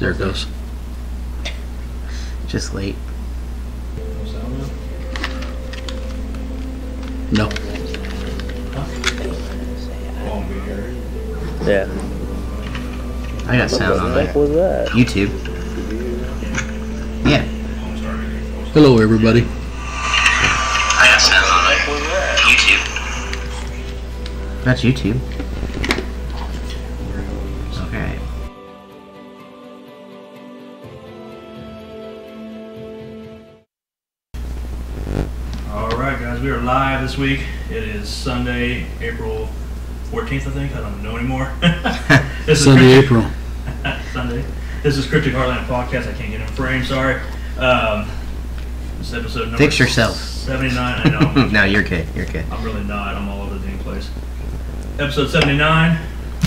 There it goes. Just late. No. Yeah. I got sound on What there. the heck was that? YouTube. Yeah. Hello, everybody. I got sound on there. YouTube. That's YouTube. Okay. Alright guys, we are live this week. It is Sunday, April 14th, I think. I don't know anymore. This is Sunday, Cryptic- April. Sunday. This is Cryptic Heartland Podcast. I can't get in frame, sorry. This is episode number Fix yourself. 79. I know. No, you're good. You're good. I'm really not. I'm all over the damn place. Episode 79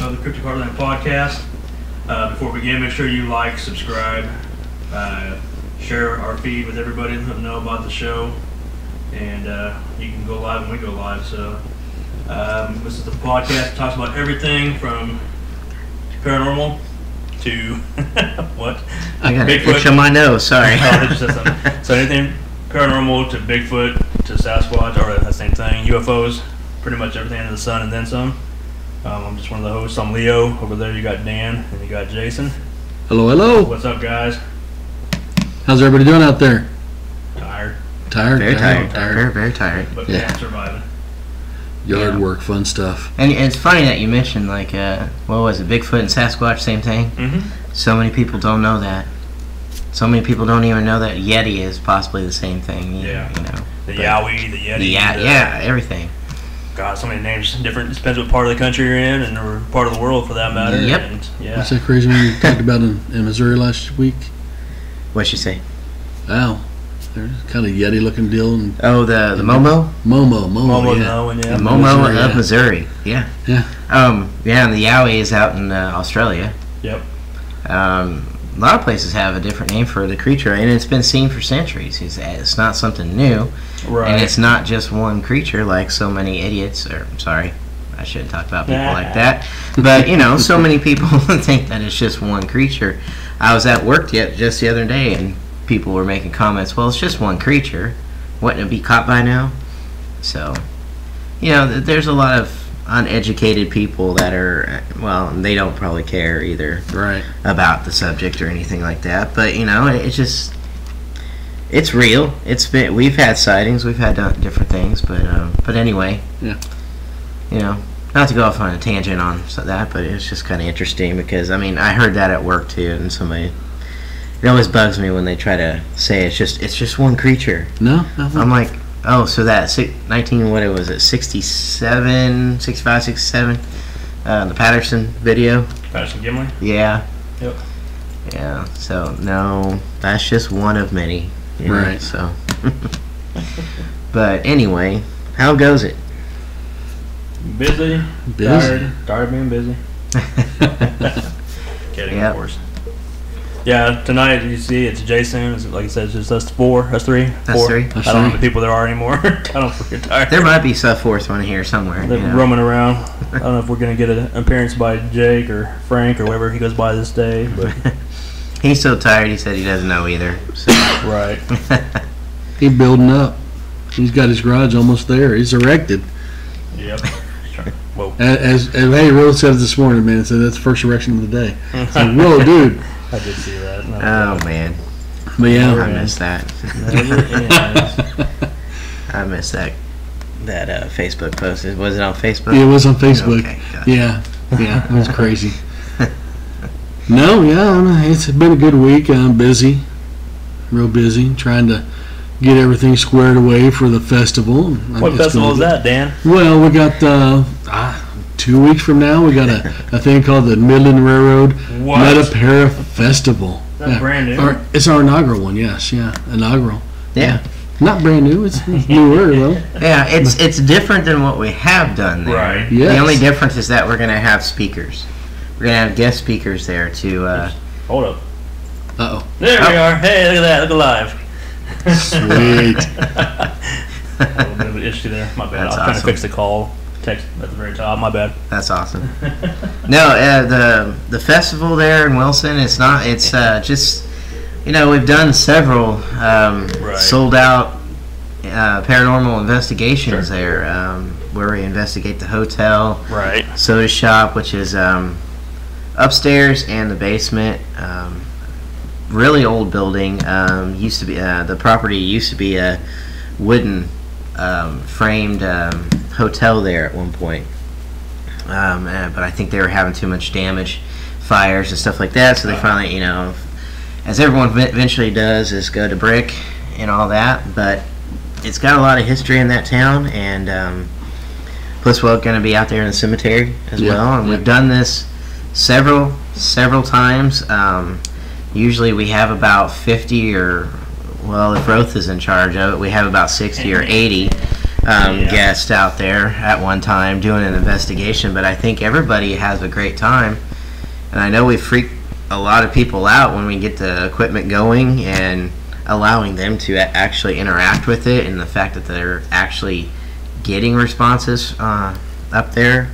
of the Cryptic Heartland Podcast. Before we begin, make sure you like, subscribe, share our feed with everybody, let them know about the show, and you can go live when we go live. So this is the podcast that talks about everything from paranormal to what? I got an Bigfoot. itch on my nose. Sorry. Oh, I just said something. So anything paranormal to Bigfoot to Sasquatch, or that same thing, UFOs, pretty much everything under the sun and then some. I'm just one of the hosts. I'm Leo. Over there you got Dan and you got Jason. Hello, hello. What's up, guys? How's everybody doing out there? Tired, Tired? Very tired. tired. Very, very tired. but Yeah. I'm surviving. Yard Yeah. work, fun stuff. And it's funny that you mentioned, like, what was it, Bigfoot and Sasquatch, same thing? Mm-hmm. So many people don't know that. So many people don't even know that Yeti is possibly the same thing. Yeah. You know. The But- Yowie, the Yeti. Yeah, everything. God, so many names different. Depends what part of the country you're in, and or part of the world for that matter. Yep. And, yeah. What's that crazy one we talked about in Missouri last week? What'd she say? Wow. There's kind of Yeti looking deal. And Oh, the Momo? Momo, Almost yeah. knowing, The yeah. Momo Missouri, of yeah. Missouri. Yeah. Yeah. Yeah, and the Yowie is out in Australia. Yep. A lot of places have a different name for the creature, and it's been seen for centuries. It's not something new, Right. and it's not just one creature like so many idiots. Or sorry, I shouldn't talk about people like that. But you know, so many people think that it's just one creature. I was at work just the other day, and people were making comments. Well, it's just one creature. Wouldn't it be caught by now? So, you know, there's a lot of uneducated people that are, well, they don't probably care either Right. about the subject or anything like that. But you know, it's just, it's real. We've had sightings, we've had different things, but anyway, Yeah. you know, not to go off on a tangent on that, but it's just kind of interesting because I mean I heard that at work too, and somebody. It always bugs me when they try to say it's just one creature. No? Nothing? I'm like, oh, so that 19, what it was, it 67, 65, 67, the Patterson video. Patterson Gimli. Yeah. Yep. Yeah. So no, that's just one of many. You know, Right. So. But anyway, how goes it? Busy. Busy. Tired of being busy. Kidding, Yep. of course. Yeah, tonight you see it's Jason. It's, like I said, it's just us four, us three. Us four. three. I don't know how many people there are anymore. I don't freaking tired. There might be a fourth one here somewhere. They're you know. roaming around. I don't know if we're gonna get an appearance by Jake or Frank or whatever he goes by this day. But He's so tired. He said he doesn't know either. So. right. He's building up. He's got his garage almost there. He's erected. Yep. Whoa. As hey, Rose said this morning, man, said that's the first erection of the day. It's like, whoa, dude. I did see that. Oh man, But I yeah. missed that. Never ends. I missed that Facebook post. Was it on Facebook? It was on Facebook. Okay, gotcha. Yeah. Yeah, it was crazy. No, yeah, it's been a good week. I'm busy, real busy, trying to get everything squared away for the festival. What festival is that, Dan? Well, we got 2 weeks from now. We got a thing called the Midland Railroad What? Metapara Festival. That's brand new. It's our inaugural one. Yes, yeah, inaugural. Yeah. Not brand new. It's newer though. Yeah, it's different than what we have done there. Right. Yes. The only difference is that we're gonna have speakers. We're gonna have guest speakers there to. Hold up. Uh There we are. Hey, look at that. Look alive. Sweet. A little bit of an issue there. My bad. That's I was trying to awesome. fix the call text at the very top. My bad. That's awesome. No, the festival there in Wilson, it's just, you know, we've done several sold out paranormal investigations there, where we investigate the hotel, Right. soda shop, which is upstairs and the basement. Really old building. Used to be the property used to be a wooden framed hotel there at one point, but I think they were having too much damage, fires and stuff like that. So they finally, you know, as everyone eventually does, is go to brick and all that. But it's got a lot of history in that town, and plus we're going to be out there in the cemetery as well. And we've done this several times. Usually we have about 50 or, well, if Roth is in charge of it, we have about 60 or 80 guests out there at one time doing an investigation. But I think everybody has a great time, and I know we freak a lot of people out when we get the equipment going and allowing them to actually interact with it, and the fact that they're actually getting responses up there,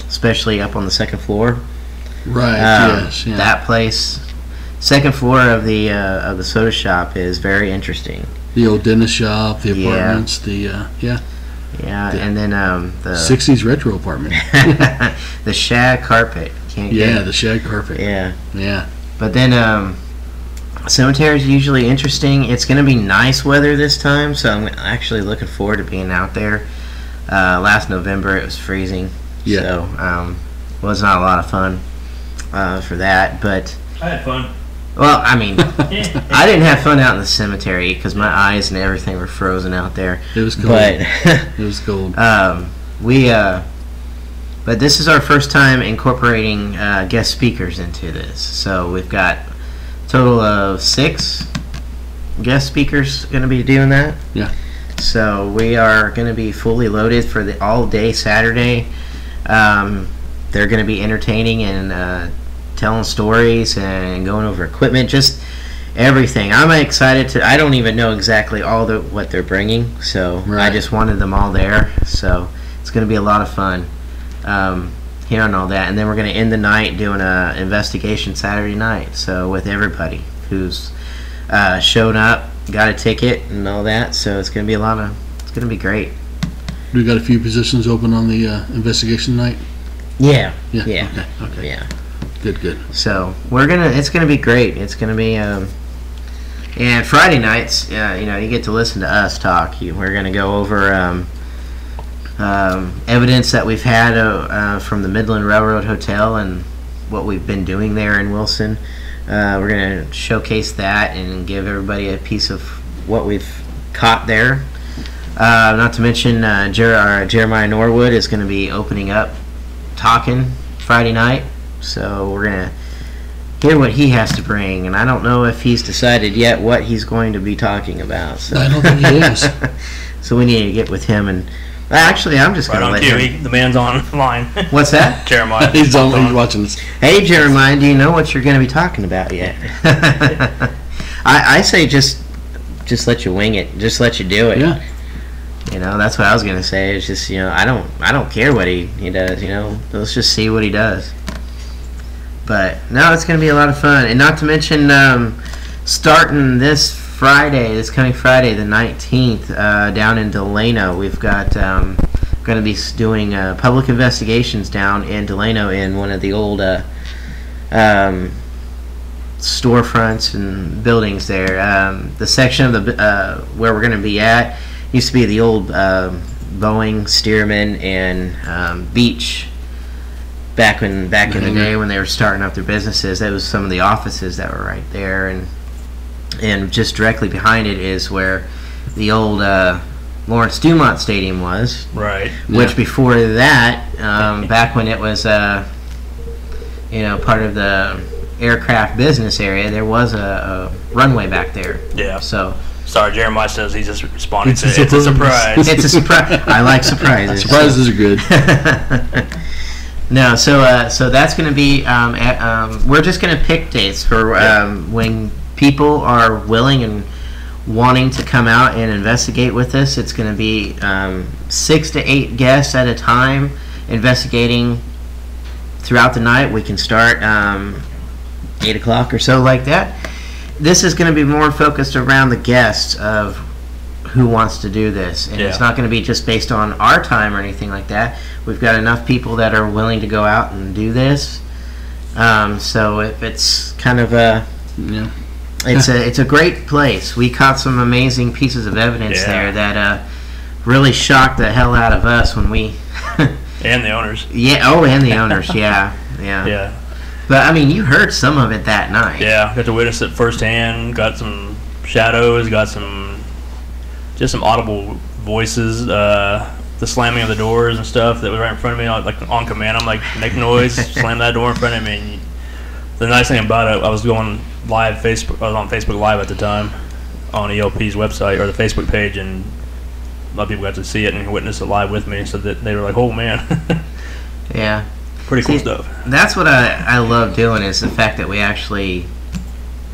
especially up on the second floor. Right. Yes. Yeah. That place, second floor of the soda shop, is very interesting. The old dentist shop, the apartments, the and then the 60s retro apartment. the shag carpet. The shag carpet. Yeah. But then cemetery is usually interesting. It's going to be nice weather this time, so I'm actually looking forward to being out there. Last November it was freezing, so was not a lot of fun for that. But I had fun. Well, I mean, I didn't have fun out in the cemetery because my eyes and everything were frozen out there. It was cold. But it was cold. But this is our first time incorporating guest speakers into this. So we've got a total of 6 guest speakers going to be doing that. Yeah. So we are going to be fully loaded for the all-day Saturday. They're going to be entertaining and telling stories and going over equipment, just everything. I'm excited to. I don't even know exactly what they're bringing, so I just wanted them all there. So it's going to be a lot of fun hearing all that, and then we're going to end the night doing a investigation Saturday night. So with everybody who's showed up, got a ticket, and all that. So it's going to be it's going to be great. We got a few positions open on the investigation night. Yeah. Okay. Yeah. Good. So it's gonna be great. It's gonna be and Friday nights, you know, you get to listen to us talk. We're gonna go over evidence that we've had from the Midland Railroad Hotel and what we've been doing there in Wilson. We're gonna showcase that and give everybody a piece of what we've caught there. Not to mention Jeremiah Norwood is going to be opening up, talking Friday night. So we're going to hear what he has to bring, and I don't know if he's decided yet what he's going to be talking about. So. I don't think he is. So we need to get with him, and actually I'm just going to let him. The man's online. What's that? Jeremiah. He's watching this. Hey Jeremiah, do you know what you're going to be talking about yet? I say just let you wing it. Just let you do it. Yeah. You know, that's what I was going to say. It's just, you know, I don't care what he does, you know. Let's just see what he does. But no, it's going to be a lot of fun. And not to mention, starting this coming Friday, the 19th, down in Delano, we've got going to be doing public investigations down in Delano in one of the old storefronts and buildings there. The section of the where we're going to be at used to be the old Boeing, Stearman, and Beach. Back in the day when they were starting up their businesses, that was some of the offices that were right there, and just directly behind it is where the old Lawrence Dumont Stadium was. Right. Which before that, back when it was part of the aircraft business area, there was a runway back there. Yeah. So. Sorry, Jeremiah says he's just responding to it. It's a surprise. It's a surprise. I like surprises. Surprises are good. No, so that's going to be. We're just going to pick dates for when people are willing and wanting to come out and investigate with us. It's going to be 6 to 8 guests at a time investigating throughout the night. We can start 8 o'clock or so like that. This is going to be more focused around the guests of who wants to do this. And it's not going to be just based on our time or anything like that. We've got enough people that are willing to go out and do this. So if it's kind of a... Yeah. It's a great place. We caught some amazing pieces of evidence there that really shocked the hell out of us when we... and the owners. Yeah, and the owners, yeah. But, I mean, you heard some of it that night. Yeah, got to witness it firsthand, got some shadows, got just some audible voices, the slamming of the doors and stuff that was right in front of me, like on command. I'm like, make noise, slam that door in front of me. And the nice thing about it, I was going live I was on Facebook Live at the time on ELP's website or the Facebook page, and a lot of people got to see it and witness it live with me, so that they were like, "Oh man!" Yeah, pretty cool stuff. That's what I love doing, is the fact that we actually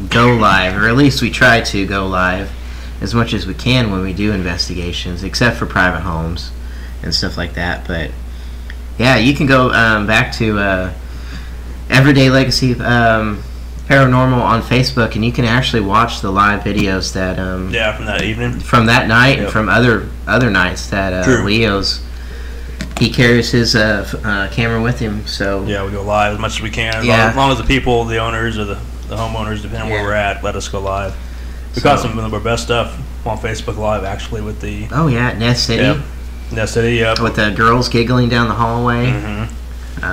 go live, or at least we try to go live as much as we can when we do investigations, except for private homes and stuff like that. But yeah, you can go back to Everyday Legacy Paranormal on Facebook, and you can actually watch the live videos that from that evening, from that night, and from other nights that Leo's, he carries his camera with him. So yeah, we go live as much as we can, as long as the people, the owners or the homeowners, depending on where we're at, let us go live. We caught some of our best stuff on Facebook Live, actually, with the Nest City. Nest City, with the girls giggling down the hallway. Mm-hmm.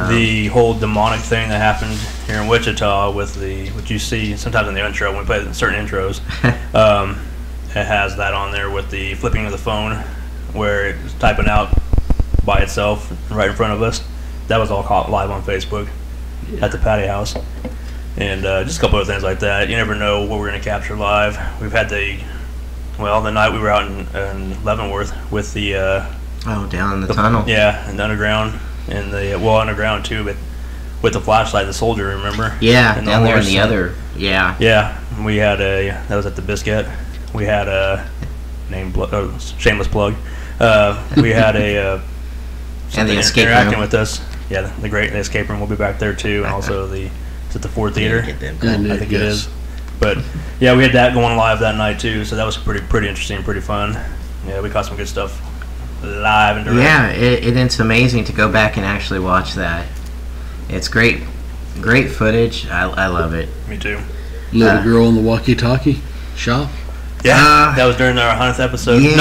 The whole demonic thing that happened here in Wichita with what you see sometimes in the intro when we play certain intros. It has that on there with the flipping of the phone where it's typing out by itself right in front of us. That was all caught live on Facebook at the Patty House. And just a couple of things like that. You never know what we're going to capture live. We've had the night we were out in Leavenworth with the... down in the tunnel. Yeah, in the underground. And underground too, but with the flashlight, the soldier, remember? Yeah, down there in the other, Yeah, we had that was at the Biscuit. We had a shameless plug. We had and the escape interacting room with us. Yeah, the escape room will be back there too, and also is it the Ford Theater? I think it is. But yeah, we had that going live that night too, so that was pretty interesting, pretty fun. Yeah, we caught some good stuff live and direct. Yeah, it's amazing to go back and actually watch that. It's great footage. I love it. Me too. Little girl in the walkie-talkie shop. Yeah, that was during our 100th episode. Yeah.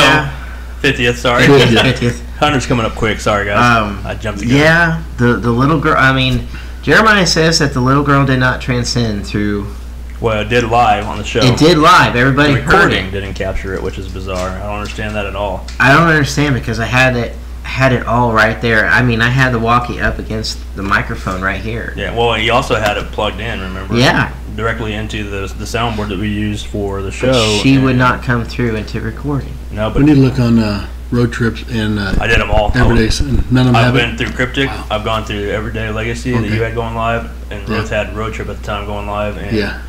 No, 50th. Sorry. 50th. 100's coming up quick. Sorry, guys. I jumped the gun. Yeah, the little girl. I mean, Jeremiah says that the little girl did not transcend through. Well, it did live on the show. It did live. Everybody the heard recording it. Didn't capture it, which is bizarre. I don't understand that at all. I don't understand because I had it all right there. I mean, I had the walkie up against the microphone right here. Yeah. Well, he also had it plugged in. Remember? Yeah. Directly into the soundboard that we used for the show. She would not come through into recording. No, but we need to look on road trips and I did them all. Everyday, and none of them I've have been it. through Cryptic. Wow. I've gone through Everyday Legacy that you had going live, and Ruth had Road Trip at the time going live. And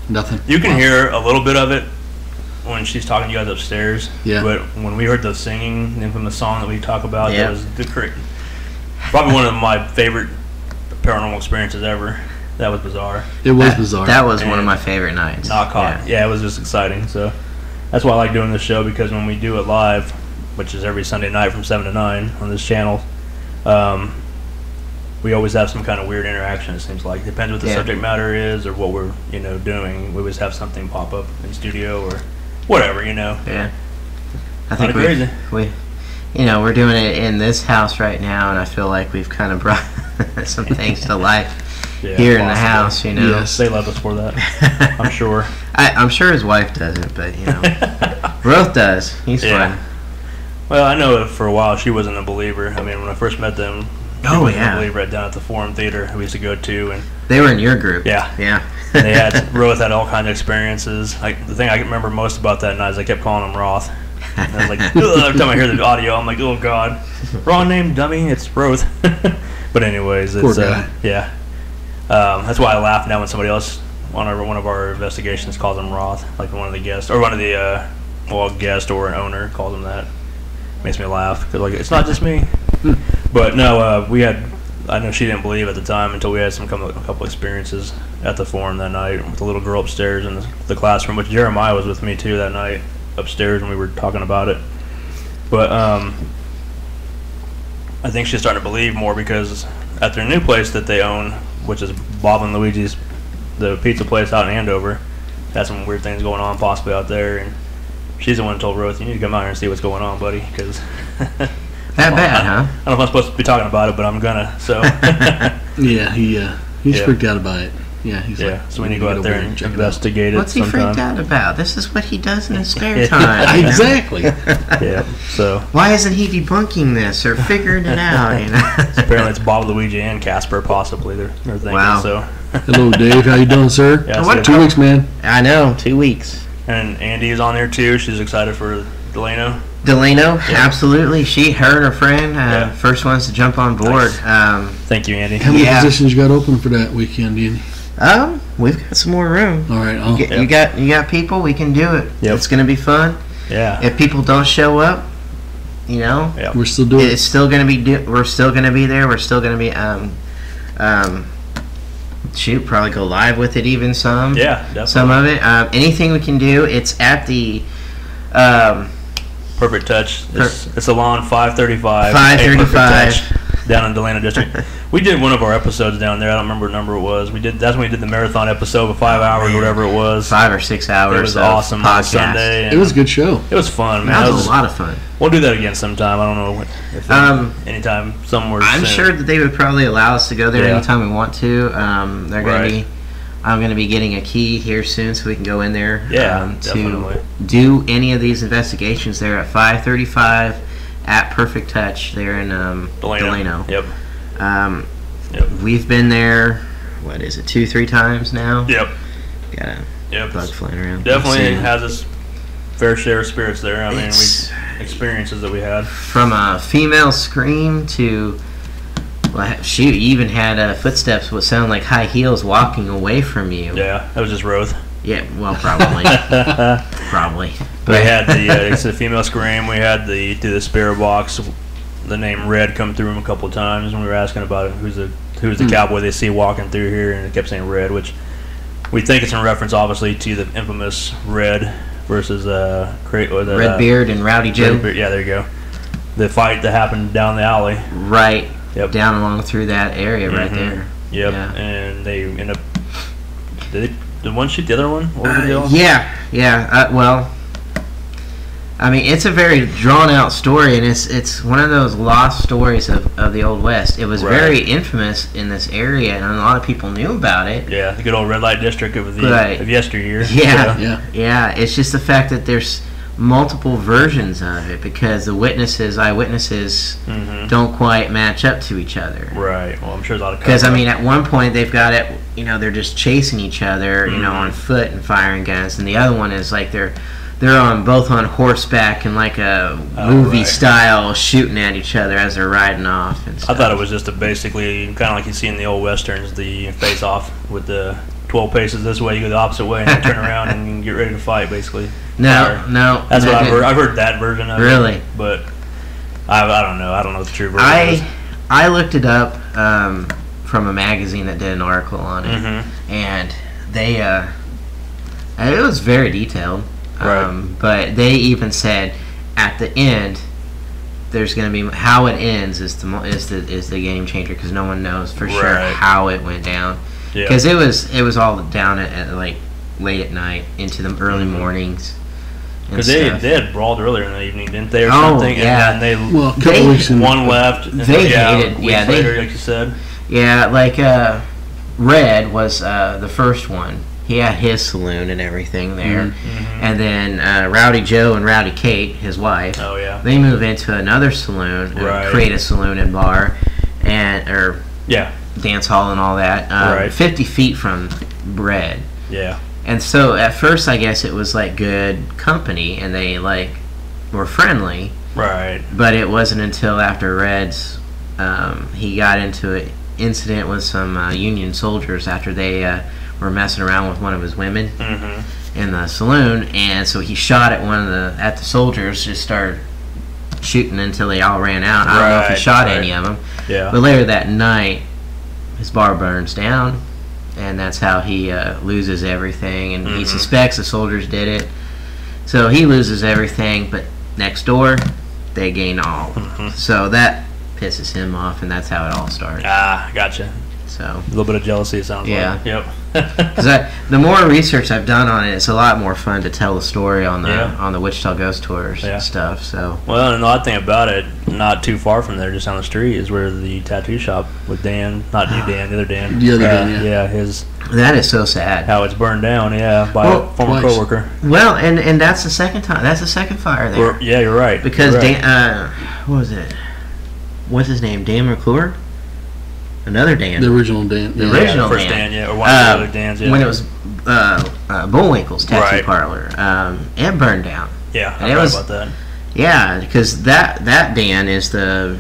nothing. You can hear a little bit of it when she's talking to you guys upstairs. Yeah. But when we heard the singing, the infamous song that we talk about, that was probably one of my favorite paranormal experiences ever. That was bizarre. It was bizarre. That was one of my favorite nights. Not caught. Yeah, it was just exciting. So that's why I like doing this show, because when we do it live, which is every Sunday night from 7 to 9 on this channel, we always have some kind of weird interaction, it seems like. Depends what the subject matter is or what we're, doing. We always have something pop up in studio or whatever, Yeah. I think we're doing it in this house right now, and I feel like we've kind of brought some things to life here in the house, Yes, they love us for that, I'm sure. I'm sure his wife doesn't, but, Roth does. He's fun. Well, I know for a while she wasn't a believer. I mean, when I first met them, she wasn't a believer down at the Forum Theater we used to go to. And they were in your group. Yeah. And Roth had all kinds of experiences. The thing I remember most about that night is I kept calling him Roth. And I was like, every time I hear the audio, I'm like, oh, God. Wrong name, dummy. It's Roth. But anyways, it's, poor guy. That's why I laugh now when somebody else on one of our investigations calls him Roth, like one of the guests, or one of the a guest or an owner calls him that. Makes me laugh because like it's not just me. But no, we had. I know she didn't believe at the time until we had a couple experiences at the forum that night with the little girl upstairs in the classroom, which Jeremiah was with me too that night upstairs when we were talking about it. But I think she's starting to believe more because at their new place that they own, which is Bob and Luigi's, the pizza place out in Andover, had some weird things going on possibly out there, and she's the one who told Ruth, you need to come out here and see what's going on, buddy, because That bad, huh? I don't know if I'm supposed to be talking about it, but I'm gonna. So Yeah, he's freaked out about it. Yeah, he's like, so we need to go out there and investigate it. What's he sometime. freaked out about? This is what he does in his spare time. you know? Exactly. Yeah. So Why isn't he debunking this or figuring it out? You know? apparently it's Bob, Luigi, and Casper possibly. They're thinking. Wow. So Hello, Dave. How you doing, sir? yeah, What- so- 2 weeks, man. I know, 2 weeks. and Andy's on there too. She's excited for Delano. Delano, absolutely. Her and her friend, Yeah. first ones to jump on board. Thank you, Andy. How many Yeah. positions you got open for that weekend, Ian? We've got some more room. All right. You got people. We can do it. Yep. It's gonna be fun. Yeah. If people don't show up, you know, Yeah. We're still doing it's still gonna be. We're still gonna be there. We're still gonna be. Probably go live with it even some. Yeah. Definitely. Some of it. Anything we can do. It's at the. Perfect Touch. It's Salon 535. 535. Down in Delano District. We did one of our episodes down there. I don't remember what number it was. That's when we did the marathon episode of 5 hours or whatever it was. 5 or 6 hours. It was of awesome on podcast. Sunday. it. It was a good show. It was fun, man. That was a lot of fun. We'll do that again sometime. I don't know if anytime somewhere I'm soon. sure that they would probably allow us to go there Yeah. anytime we want to. They're going Right. to be. I'm going to be getting a key here soon, so we can go in there. Yeah, to definitely. do any of these investigations there at 535 at Perfect Touch there in Delano. Yep. Yep. We've been there. What is it? 2-3 times now. Yep. Got a Yep. bug flying around. Definitely Let's see. has its fair share of spirits there. I mean, It's- experiences that we had. From a female scream to. Well, she even had footsteps what sound like high heels walking away from you. Yeah, that was just Roth. Yeah, well, probably. Probably. We had it's a female scream. We had through the spirit box, the name Red come through him a couple of times when we were asking about it, who's the cowboy they see walking through here, and it kept saying Red, which we think it's in reference, obviously, to the infamous Red versus Redbeard and Rowdy Joe. Redbeard, yeah, there you go. The fight that happened down the alley. Right. Yep. Down along through that area right Mhm. there. Yep. Yeah. And they end up. Did one shoot the other one? What was the deal? Yeah. Well, I mean, it's a very drawn out story, and it's one of those lost stories of the Old West. It was Right. very infamous in this area, and a lot of people knew about it. Yeah, the good old red light district of Right. of yesteryear. Yeah. Yeah. Yeah, it's just the fact that there's multiple versions of it because the eyewitnesses, Mm-hmm. don't quite match up to each other. Right. Well, I'm sure there's a lot of Because I cover-up. mean, at one point they've got it. They're just chasing each other. Mhm. On foot and firing guns, and the other one is like they're both on horseback and like a movie right. style shooting at each other as they're riding off. And I stuff. thought it was just basically kind of like you see in the old westerns, the face off with the 12 paces this way, you go the opposite way, and then turn around and get ready to fight, basically. No. That's what that I've heard. didn't- I've heard that version of Really? it. But I don't know. I don't know what the true version is. I looked it up from a magazine that did an article on it, Mm-hmm. and they it was very detailed. Right. But they even said at the end, there's going to be how it ends is the game changer because no one knows for sure Right. how it went down Yeah. because it was all down at like late at night into the early mornings. and Because they stuff. had brawled earlier in the evening, didn't they, or Oh, something? yeah. And then Well, a couple They- weeks in. one left. And They yeah, hated- weeks yeah, they- later, like you said. Yeah, like Red was the first one. He had his saloon and everything there. Mm-hmm. And then Rowdy Joe and Rowdy Kate, his wife, Oh, yeah. they move into another saloon, Right. create a saloon and bar, or Yeah. dance hall and all that, Right. 50 feet from Red. Yeah. And so at first, I guess it was like good company, and they like were friendly. Right. But it wasn't until after Red's, he got into an incident with some Union soldiers after they were messing around with one of his women. Mm-hmm. in the saloon, and so he shot at the soldiers, just started shooting until they all ran out. I don't know if he shot any of them. Yeah. But later that night, his bar burns down, and that's how he loses everything, and he suspects the soldiers did it. So he loses everything, but next door, they gain all. So that pisses him off, and that's how it all started. Ah, gotcha. So A little bit of jealousy, it sounds like. Yep. because the more research I've done on it, it's a lot more fun to tell the story on the Wichita Ghost Tours and stuff. So well, and the odd thing about it, not too far from there, just down the street, is where the tattoo shop with Dan, not you Dan, the other Dan. The other Dan, yeah, his that is so sad. how it's burned down, by a former twice. coworker. Well, and that's the second time. That's the second fire there. Yeah, you're right. Because you're right. Dan, what was it? What's his name? Dan McClure? Another Dan. The original Dan. The yeah. original first Dan. Dan, or one of the other Dans, When it was Bullwinkle's tattoo Right. parlor, it burned down. Yeah, I and it forgot was- about that. Yeah, because that Dan is the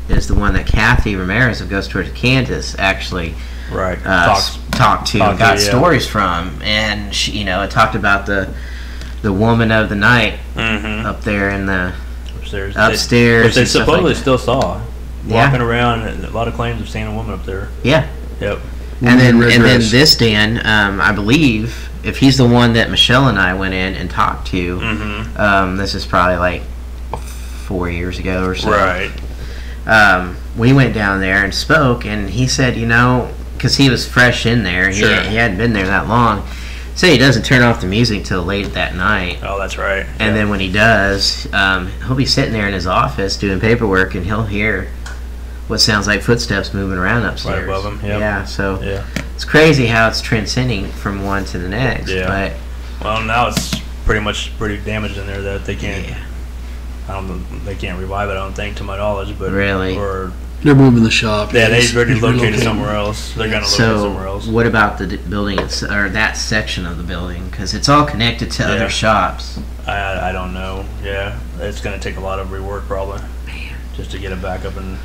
one that Kathy Ramirez of Ghost Tours of Kansas actually Right. talked to and to, got yeah. stories from, and she, it talked about the woman of the night up there in the Upstairs. upstairs, Which they and stuff supposedly like that. still saw. Yeah. Walking around, and a lot of claims of seeing a woman up there. Yeah. Yep. And then Red dress. this Dan, I believe, if he's the one that Michelle and I went in and talked to, this is probably like 4 years ago or so. Right. We went down there and spoke, and he said, because he was fresh in there, Sure. he hadn't been there that long, so he doesn't turn off the music till late that night. Oh, that's right. And then when he does, he'll be sitting there in his office doing paperwork, and he'll hear what sounds like footsteps moving around upstairs. Right above him, yep. Yeah, so Yeah. it's crazy how it's transcending from one to the next. Yeah. But Well, now it's pretty damaged in there that they can't. yeah, I don't know. They can't revive it. I don't think, to my knowledge. But Really? Or They're moving the shop. yeah, they've already He's located relocating. somewhere else. They're gonna locate so somewhere else. what about the building, or that section of the building? Because it's all connected to Yeah. other shops. I don't know. Yeah, it's gonna take a lot of rework probably, just to get it back up and.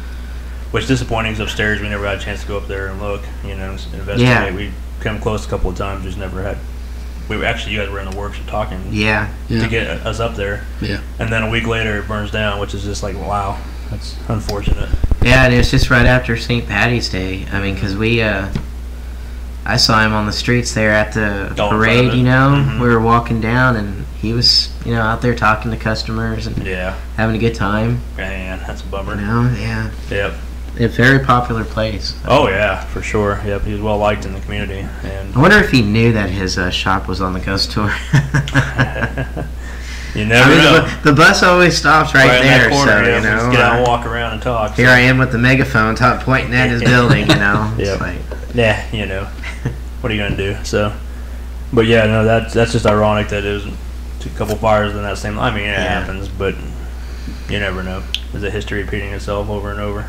Which disappointing is upstairs. We never got a chance to go up there and look. Investigate. Yeah. We come close a couple of times. Just never had. We were actually, you guys were in the works of talking Yeah. Yeah. to get us up there. Yeah. And then a week later it burns down, which is just like, wow, that's unfortunate. Yeah, and it was just right after St. Patty's Day. I mean, because I saw him on the streets there at the Oh, in front of parade, it. Mhm. We were walking down, and he was, out there talking to customers and Yeah, having a good time. man, that's a bummer. Yeah. Yep. A very popular place. Oh yeah, for sure. Yep, he was well liked in the community, I and wonder if he knew that his shop was on the ghost tour. you never know. The bus always stops right in that there, corner, so, yeah, just get out and walk around and talk. here I am with the megaphone pointing at his building, It's Yep. like, Yeah, what are you gonna do? So, but yeah, no, that's just ironic that it was a couple fires in that same. I mean, it happens, but you never know. Is the history repeating itself over and over?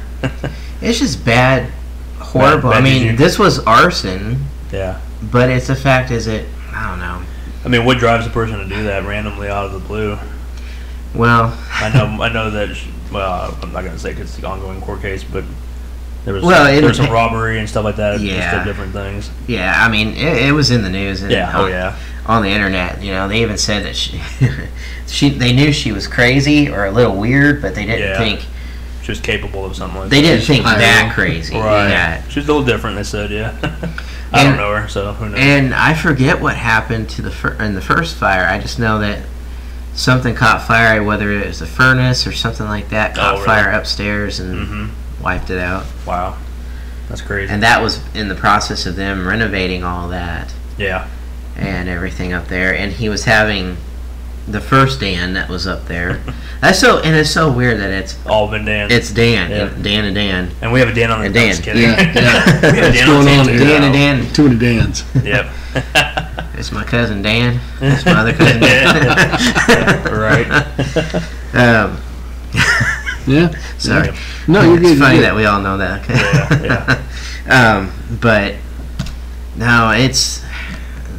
it's just bad, horrible. Bad I mean, juju. this was arson, Yeah. but it's the fact is it, I don't know. I mean, what drives a person to do that randomly out of the blue? Well, I know that. Well, I'm not gonna say because it's an ongoing court case, but there was Well, there was some robbery and stuff like that. Yeah. Just different things. yeah, I mean, it was in the news and Yeah. Oh yeah. on the internet. They even said that they knew she was crazy or a little weird, but they didn't Yeah. think She was capable of something like they that. didn't think I that know. crazy. Right. Yeah. She's a little different. They said, yeah. I And- don't know her, so who knows? And I forget what happened to in the first fire. I just know that something caught fire, whether it was a furnace or something like that, caught really? fire upstairs and Mm-hmm. wiped it out. Wow, that's crazy. And that was in the process of them renovating all that Yeah. and everything up there. And he was having the first Dan that was up there. It's so weird that All been Dan. it's Dan, Yeah. Dan and Dan. And we have a Dan on the And I'm Dan. just kidding. Yeah, yeah. We have a Dan on What's the going on team here? too Dan now. and Dan. Too many Dans. Yep. It's my cousin Dan. It's my other cousin Dan. Right. Um, Yeah. sorry. Yeah. No, you're good. It's funny you're that we all know that. Okay. Yeah, But no,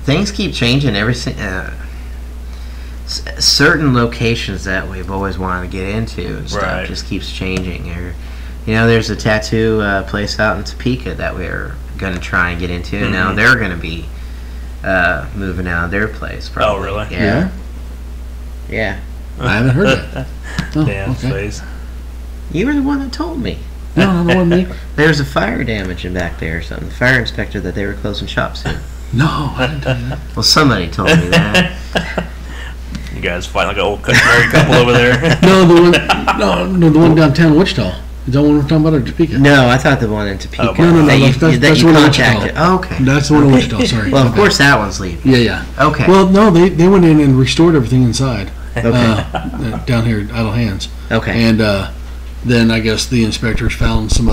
things keep changing. Certain locations that we've always wanted to get into and stuff Right. just keeps changing. Or, there's a tattoo place out in Topeka that we're going to try and get into. Now Mhm. they're going to be moving out of their place. Probably. Oh, really? Yeah. Yeah. I haven't heard that. Oh, Dan's okay. face. You were the one that told me. No, no one me. There was a fire damaging back there or something. The fire inspector that they were closing shop soon. No, I didn't tell you that. Well, somebody told me that. You guys fight like an old married couple over there. No, the one downtown Wichita. Is that one we're talking about, or Topeka? No, I thought the one in Topeka. Oh, no, that you, that's that you the one in contacted. Wichita. Oh, okay. That's the one in Wichita. Sorry. Well, of Okay. course that one's leaving. Yeah, yeah. Okay. Well, no, they went in and restored everything inside. Okay. Down here at Idle Hands. Okay. And then I guess the inspectors found some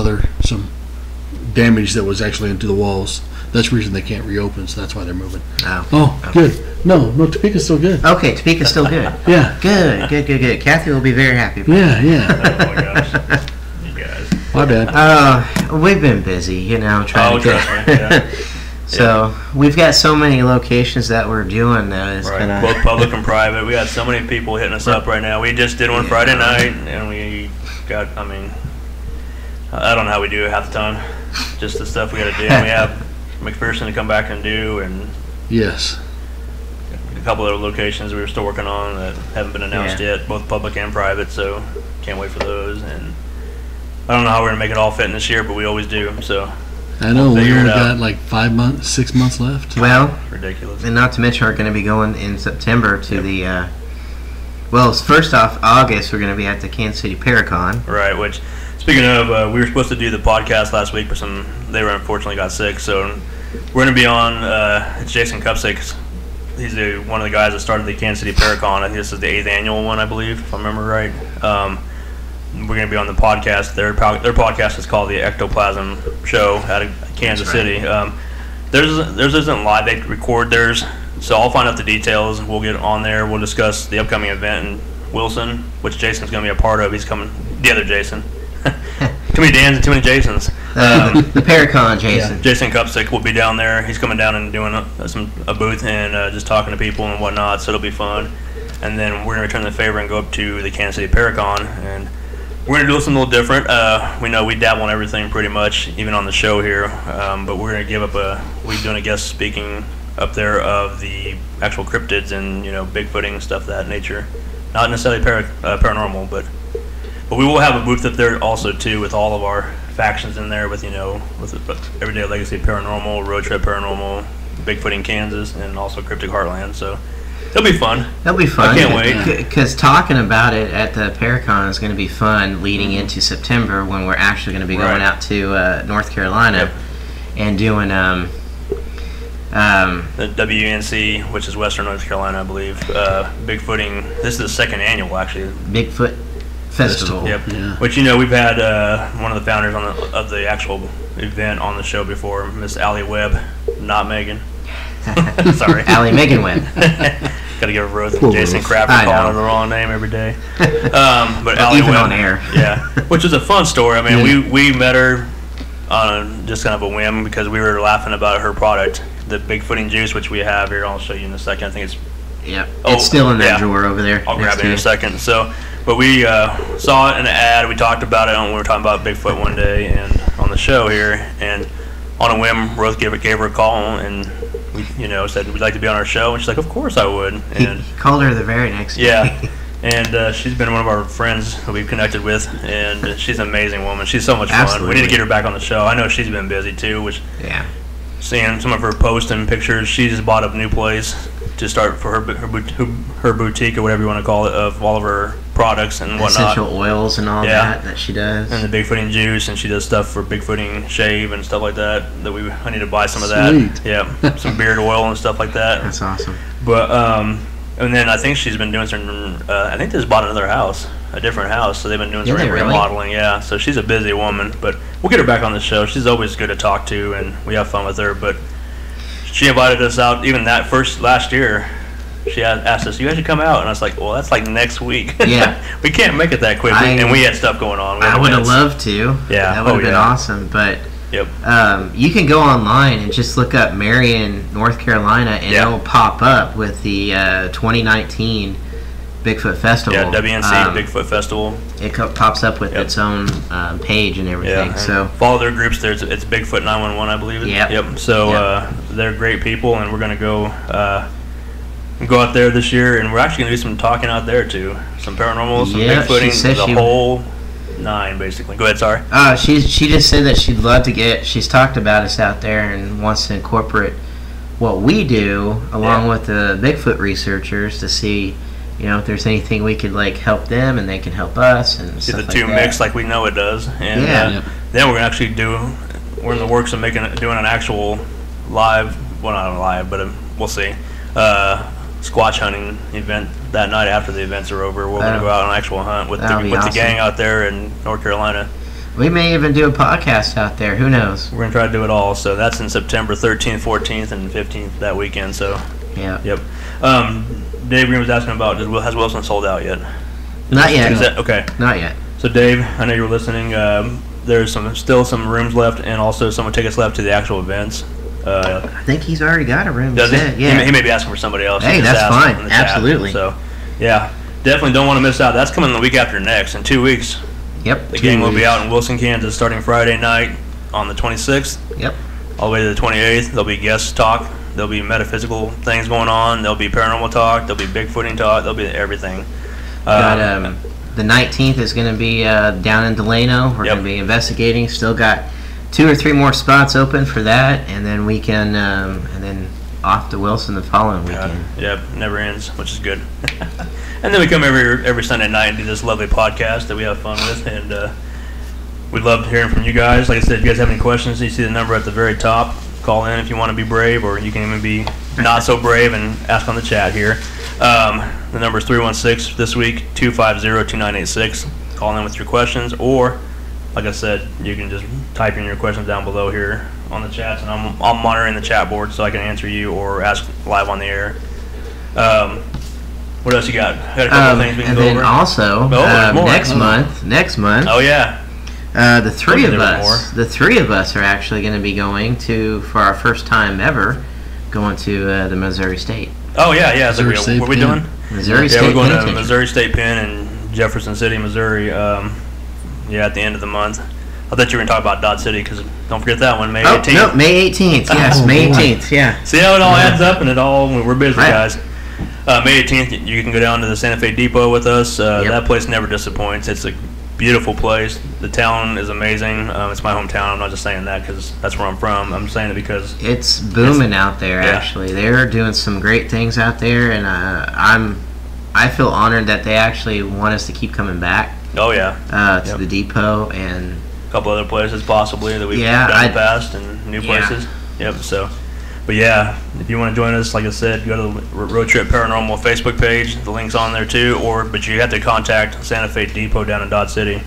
damage that was actually into the walls. That's the reason they can't reopen, so that's why they're moving. Oh. Oh, good. No, Topeka's still good. Okay, Topeka's still good. Yeah, Good. Kathy will be very happy. yeah. Oh my gosh. You guys. My bad. We've been busy, trying Oh, to trust me. Yeah. So we've got so many locations that we're doing that it's Right. gonna. Both public and private. We got so many people hitting us up right now. We just did one Friday night, and we got, I don't know how we do it half the time. Just the stuff we got to do. We have McPherson to come back and do, and Yes. a couple other locations we were still working on that haven't been announced yet, both public and private, so can't wait for those. And I don't know how we're going to make it all fit in this year, but we always do, so I know, we figure it only out. got like 6 months left. Well, it's ridiculous. and not to mention, we're going to be going in September to the. Well, first off, August we're going to be at the Kansas City Paracon. Right, which, speaking of, we were supposed to do the podcast last week, but they were unfortunately got sick, so we're going to be on, it's Jason Kupsik. He's one of the guys that started the Kansas City Paracon. I think this is the 8th annual one, I believe, if I remember right. We're going to be on the podcast. Their podcast is called the Ectoplasm Show out of Kansas City. Theirs isn't live. They record theirs, so I'll find out the details. We'll get on there. We'll discuss the upcoming event in Wilson, which Jason's going to be a part of. He's coming, the other Jason. Too many Dans and too many Jasons. The Paracon, Jason. Jason Kupsik will be down there. He's coming down and doing a booth and just talking to people and whatnot, so it'll be fun. And then we're going to return the favor and go up to the Kansas City Paracon, and we're going to do something a little different. We know we dabble in everything pretty much, even on the show here, but we're going to give up we're doing a guest speaking up there of the actual cryptids and, Bigfooting and stuff of that nature. Not necessarily paranormal, but we will have a booth up there also too, with all of our factions in there, with with Everyday Legacy Paranormal, Road Trip Paranormal, Bigfoot in Kansas, and also Cryptic Heartland. So it'll be fun. That'll be fun. I can't wait. Because talking about it at the Paracon is going to be fun leading into September, when we're actually going to be going out to North Carolina and doing The WNC, which is Western North Carolina, I believe. Bigfooting. This is the second annual, actually. Bigfoot Festival. Yep. Yeah. Which we've had one of the founders of the actual event on the show before, Miss Allie Webb, not Megan. Sorry, Allie Megan Webb. Got to give her Rose Poor and Jason Rose. Crap I for calling know. her the wrong name every day. But Allie Even Webb, on air. yeah, which is a fun story. I mean, Yeah. we met her on just kind of a whim because we were laughing about her product, the Bigfooting juice, which we have here. I'll show you in a second. I think it's Yep. Oh, It's still in that yeah. drawer over there. I'll next grab it to in you. a second. So, but we saw it in an ad. We talked about it when we were talking about Bigfoot one day and on the show here. And on a whim, Rose gave her a call and we, said, "Would you like to be on our show?" And she's like, "Of course I would." He And called her the very next day. yeah, and she's been one of our friends that we've connected with, and she's an amazing woman. She's so much fun. We Absolutely. need to get her back on the show. I know she's been busy too, which Yeah. seeing some of her posts and pictures, she just bought a new place to start for her boutique or whatever you want to call it, of all of her products and whatnot. Essential oils and all Yeah. that she does. And the Bigfooting juice, and she does stuff for Bigfooting shave and stuff like that. I need to buy some of Sweet. that. Yeah, some beard oil and stuff like that. That's awesome. But and then I think she's been doing some. I think they just bought another house, a different house. So they've been doing some Did they really? remodeling. Yeah, so she's a busy woman. But we'll get her back on the show. She's always good to talk to, and we have fun with her. But she invited us out even last year. She asked us, "You guys should come out," and I was like, "Well, that's like next week. Yeah. We can't make it that quick." And we had stuff going on. We had I would have events. loved to. Yeah. That would have Oh, been yeah. awesome. But Yep. you can go online and just look up Marion, North Carolina, and Yeah. it'll pop up with the 2019 Bigfoot Festival. Yeah, WNC Bigfoot Festival. It pops up with its own page and everything. Yeah, so follow their groups. It's Bigfoot 911, I believe. Yep. So they're great people, and we're gonna go out there this year, and we're actually gonna do some talking out there too. Some paranormal, some Bigfooting, the whole 9 basically. Go ahead, sorry. She just said that she'd love to get. She's talked about us out there and wants to incorporate what we do along with the Bigfoot researchers to see, if there's anything we could help them and they can help us and see stuff the two mix like we know it does. And then we're gonna actually we're in the works of doing an actual live, well not live, but we'll see, squatch hunting event that night after the events are over. We're gonna go out on an actual hunt with the gang out there in North Carolina. We may even do a podcast out there. Who knows? We're going to try to do it all. So that's in September 13th, 14th, and 15th that weekend. So, Yep. Dave Green was asking about, has Wilson sold out yet? Not yet. Okay. Not yet. So, Dave, I know you were listening. There's still some rooms left and also some tickets left to the actual events. I think he's already got a room. Does he? Yeah. He may be asking for somebody else. Hey, that's fine. Absolutely. So, yeah. Definitely don't want to miss out. That's coming the week after next, in 2 weeks. Yep. The gang will be out in Wilson, Kansas, starting Friday night on the 26th. Yep. All the way to the 28th. There'll be guest talk. There'll be metaphysical things going on. There'll be paranormal talk. There'll be Bigfooting talk. There'll be everything. The 19th is going to be down in Delano. We're going to be investigating. Still got 2 or 3 more spots open for that, and then we can, and then off to Wilson the following weekend. Yep, never ends, which is good. And then we come every Sunday night and do this lovely podcast that we have fun with, and we love hearing from you guys. Like I said, if you guys have any questions, you see the number at the very top. Call in if you want to be brave, or you can even be not so brave and ask on the chat here. The number is 316 this week, 250-2986. Call in with your questions, or like I said, you can just type in your questions down below here on the chats, and I'm monitoring the chat board so I can answer you or ask live on the air. What else you got? Got a couple of things we can go over. And then also, next month. Oh yeah. The three of us are actually going to be going for our first time ever, going to the Missouri State. Oh yeah. What are we doing? Missouri State. Yeah, we're going to Missouri State Pen in Jefferson City, Missouri. At the end of the month. I thought you were going to talk about Dodge City, because don't forget that one, May 18th. No, May 18th. Yes, May 18th. Yeah. See how it all adds up, and we're busy, guys. May 18th, you can go down to the Santa Fe Depot with us. That place never disappoints. It's a beautiful place. The town is amazing. It's my hometown. I'm not just saying that because that's where I'm from. I'm saying it because it's booming out there. Actually, they're doing some great things out there, and I feel honored that they actually want us to keep coming back. Oh yeah. To the depot and a couple other places possibly that we've done in the past, and new places. Yep. So. But yeah, if you want to join us, like I said, go to the Road Trip Paranormal Facebook page. The link's on there too. But you have to contact Santa Fe Depot down in Dodge City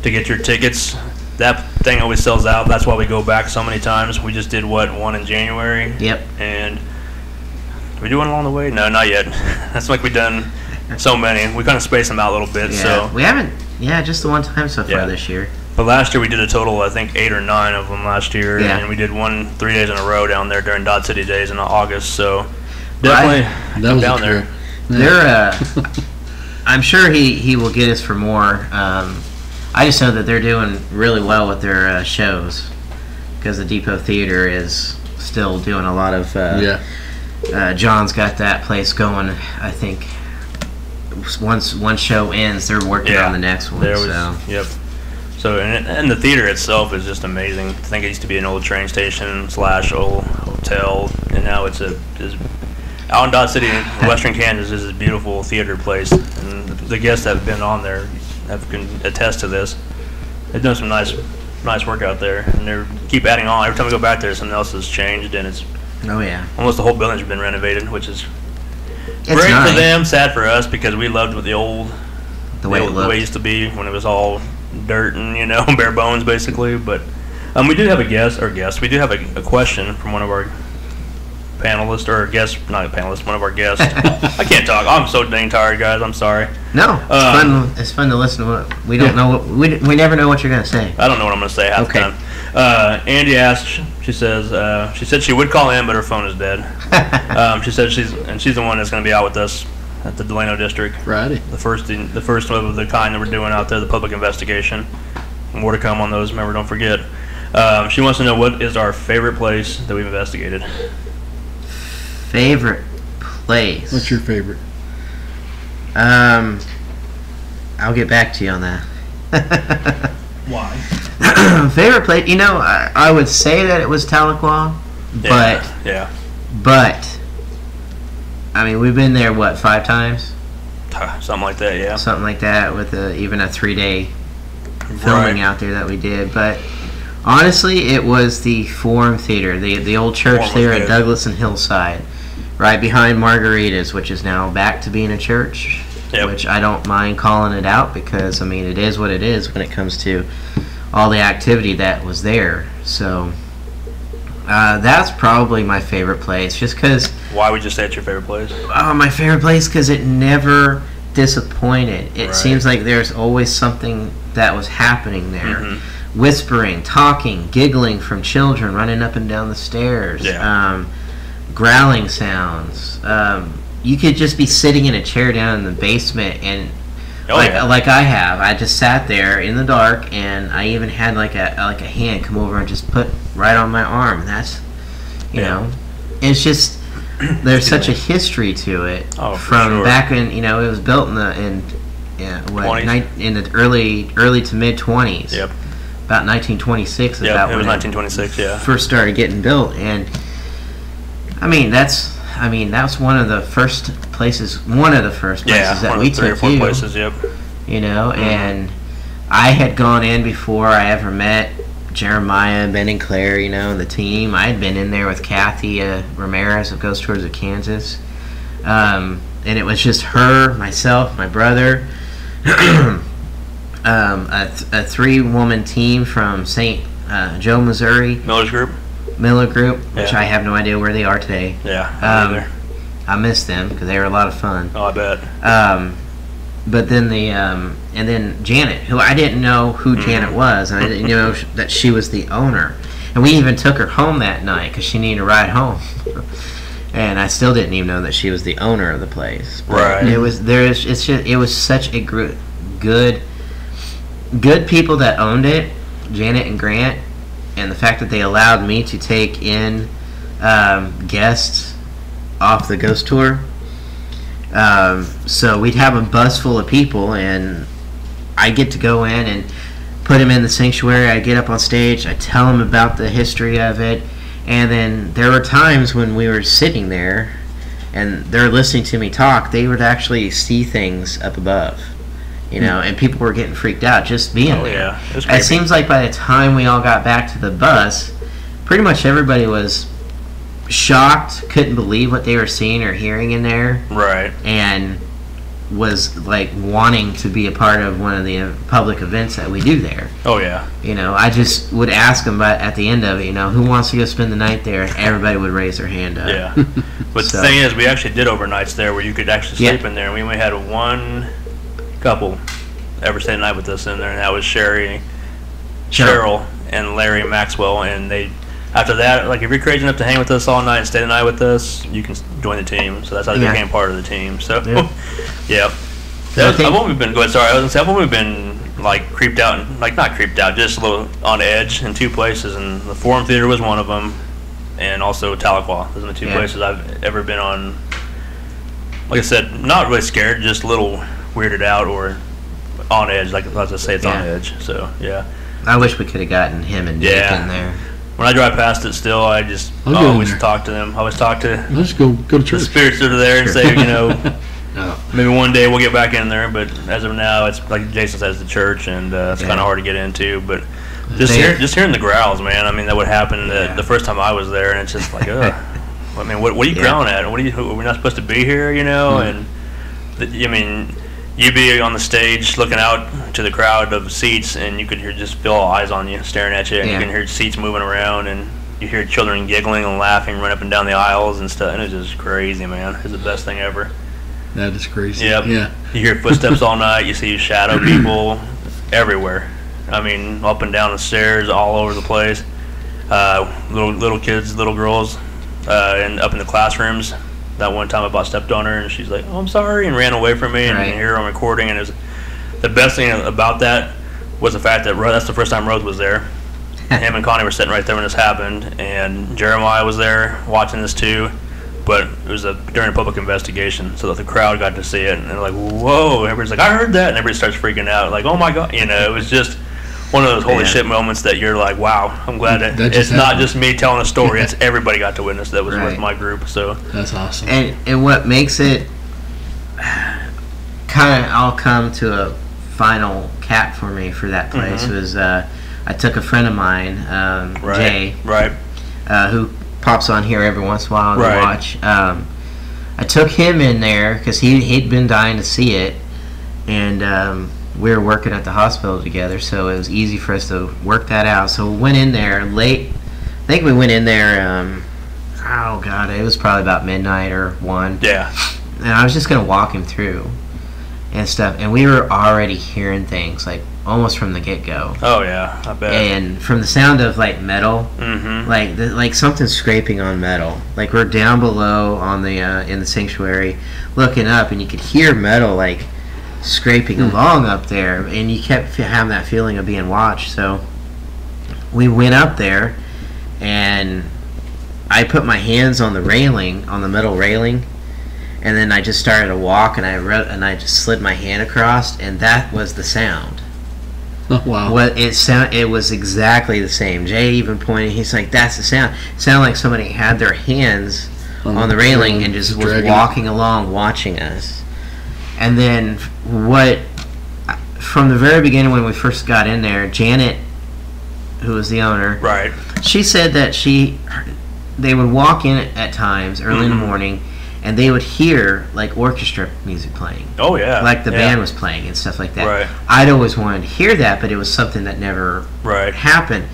to get your tickets. That thing always sells out. That's why we go back so many times. We just did one in January. Yep. And did we do one along the way? No, not yet. That's like we've done so many. We kind of space them out a little bit. Yeah. So we haven't. Yeah, just the one time so far this year. But last year we did a total, I think, 8 or 9 of them last year, and we did 3 days in a row down there during Dodge City Days in August. So definitely down there. They're, I'm sure he will get us for more. I just know that they're doing really well with their shows, because the Depot Theater is still doing a lot of. John's got that place going. I think once one show ends, they're working on the next one. Yep. So, and the theater itself is just amazing. I think it used to be an old train station / old hotel, and now it's out in Dodge City, Western Kansas, is a beautiful theater place. And the guests that have been on there can attest to this. They've done some nice work out there, and they keep adding on. Every time we go back there, something else has changed, and it's almost the whole building's been renovated, which is great for them, sad for us, because we loved the way it used to be when it was all dirt and bare bones basically. But we do have we do have a question from one of our panelists, or not a panelist, one of our guests. I can't talk. I'm so dang tired, guys. I'm sorry. No, it's fun to listen to what we don't know. We never know what you're gonna say. I don't know what I'm gonna say half the time. Andy asked. She said she would call in, but her phone is dead. She said she's the one that's gonna be out with us at the Delano District. Friday. The first of the kind that we're doing out there, the public investigation. More to come on those. Remember, don't forget. She wants to know what is our favorite place that we've investigated. Favorite place? What's your favorite? I'll get back to you on that. Why? Favorite place? You know, I would say that it was Tahlequah, but I mean, we've been there, what, 5 times? Something like that, yeah. Something like that, with even a 3-day filming out there that we did. But honestly, it was the Forum Theater, the old church there at Douglas and Hillside, right behind Margaritas, which is now back to being a church. Yep. Which I don't mind calling it out, because I mean, it is what it is when it comes to all the activity that was there. So that's probably my favorite place, just because. Why would you say it's your favorite place? My favorite place because it never disappointed. It seems like there's always something that was happening there. Mm-hmm. Whispering, talking, giggling from children running up and down the stairs. Yeah. Growling sounds. You could just be sitting in a chair down in the basement, and like I have. I just sat there in the dark, and I even had like a hand come over and just put right on my arm. And that's, you know, it's just there's such a history to it from back in, you know, it was built in the early to mid 20s. Yep. About 1926. Yeah, it was 1926. Yeah. First started getting built, and I mean that's one of the first places. One of the first places that we took you. Places, yep. You know, and I had gone in before I ever met Jeremiah, Ben, and Claire. You know, the team. I had been in there with Kathy Ramirez of Ghost Tours of Kansas, and it was just her, myself, my brother, a 3-woman team from St. Joe, Missouri. Miller Group, which I have no idea where they are today. Yeah, I miss them because they were a lot of fun. Oh, I bet. But then and then Janet, who I didn't know who Janet was, and I didn't know that she was the owner. And we even took her home that night because she needed a ride home. And I still didn't even know that she was the owner of the place. But it was such a good people that owned it, Janet and Grant. And the fact that they allowed me to take in guests off the ghost tour. So we'd have a bus full of people, and I get to go in and put them in the sanctuary. I get up on stage, I tell them about the history of it, and then there were times when we were sitting there and they're listening to me talk, they would actually see things up above. You know, and people were getting freaked out just being there. Yeah. It seems like by the time we all got back to the bus, pretty much everybody was shocked, couldn't believe what they were seeing or hearing in there. Right. And was like wanting to be a part of one of the public events that we do there. Oh, yeah. You know, I just would ask them at the end of it, you know, who wants to go spend the night there? Everybody would raise their hand up. Yeah. But the thing is, we actually did overnights there where you could actually sleep in there. And we only had one couple ever stay the night with us in there, and that was Cheryl and Larry Maxwell. And they, after that, like, if you're crazy enough to hang with us all night and stay the night with us, you can join the team. So that's how they became part of the team. So I've only been like creeped out, and like not creeped out, just a little on edge in 2 places, and the Forum Theater was one of them, and also Tahlequah. Those are the 2 places I've ever been on. Like I said, not really scared, just a little weirded out or on edge, like as I say, it's on edge. So I wish we could have gotten him and Dick in there. When I drive past it, still I just always talk to them. I always talk to let's go to church. The spirits that are there and say, you know, maybe one day we'll get back in there. But as of now, it's like Jason says, the church, and it's kind of hard to get into. But just hearing the growls, man. I mean, that would happen the first time I was there, and it's just like, ugh. I mean, what are you growling at? We're not supposed to be here, you know? And I mean, you'd be on the stage looking out to the crowd of seats, and you could just feel all eyes on you, staring at you, and you can hear seats moving around, and you hear children giggling and laughing, run up and down the aisles and stuff, and it's just crazy, man. It's the best thing ever. That is crazy. Yep. Yeah. You hear footsteps all night. You see shadow people everywhere. I mean, up and down the stairs, all over the place. Little kids, little girls, and up in the classrooms. that one time I about stepped on her, and she's like, "Oh, I'm sorry," and ran away from me, and Right. you hear her on recording. And it was, the best thing about that was the fact that that's the first time Rose was there. Him and Connie were sitting right there when this happened, and Jeremiah was there watching this too. But it was during a public investigation, so that the crowd got to see it, and they're like, "Whoa!" Everybody's like, "I heard that," and everybody starts freaking out, like, "Oh my God!" You know, it was just one of those holy shit moments that you're like, "Wow, I'm glad that it's not just me telling a story; it's everybody got to witness that was with my group." So that's awesome. And what makes it kind of all come to a final cap for me for that place was I took a friend of mine, Jay, who pops on here every once in a while to watch. I took him in there because he'd been dying to see it, and we were working at the hospital together, so it was easy for us to work that out. So we went in there late. I think we went in there, oh God, it was probably about midnight or 1. Yeah. And I was just going to walk him through and stuff, and we were already hearing things, like, almost from the get-go. Oh, yeah, I bet. And from the sound of, like, metal, like something scraping on metal. Like, we're down below on the in the sanctuary looking up, and you could hear metal, like, scraping along up there, and you kept having that feeling of being watched. So we went up there, and I put my hands on the railing, on the metal railing, and then I just started to walk, and I just slid my hand across, and that was the sound. Oh, wow. It was exactly the same. Jay even pointed, he's like, "That's the sound." It sounded like somebody had their hands on the railing and just was walking along watching us. And then from the very beginning when we first got in there, Janet, who was the owner, she said that they would walk in at times early in the morning, and they would hear like orchestra music playing. Oh yeah, like the band was playing and stuff like that. Right. I'd always wanted to hear that, but it was something that never happened.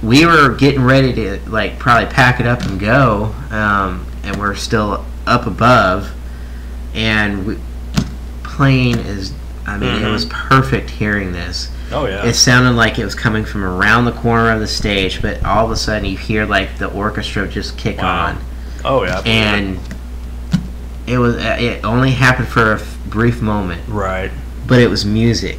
We were getting ready to like probably pack it up and go, and we're still up above, and playing is. I mean, it was perfect hearing this. Oh yeah. It sounded like it was coming from around the corner of the stage, but all of a sudden you hear like the orchestra just kick on. Oh yeah. And it only happened for a brief moment. Right. But it was music.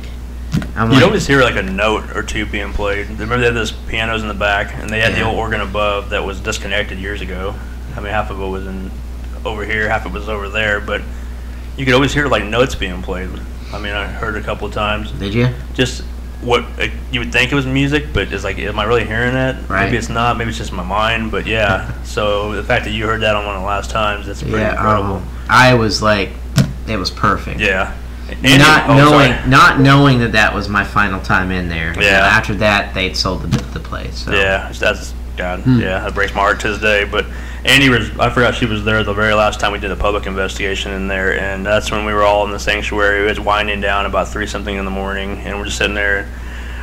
You'd always hear like a note or two being played. Remember they had those pianos in the back, and they had the old organ above that was disconnected years ago. I mean, half of it was over here, half of it was over there, but you could always hear like notes being played. I mean, I heard it a couple of times. Did you? Just what you would think it was music, but it's like, am I really hearing that? Right. Maybe it's not. Maybe it's just my mind. But yeah. So the fact that you heard that on one of the last times, that's pretty incredible. I was like, it was perfect. Yeah. Not knowing that was my final time in there. Yeah. After that, they'd sold the place. So. Yeah. That's God. Yeah. That breaks my heart to this day. But Andy I forgot she was there the very last time we did a public investigation in there, and that's when we were all in the sanctuary. It was winding down about 3-something in the morning, and we're just sitting there.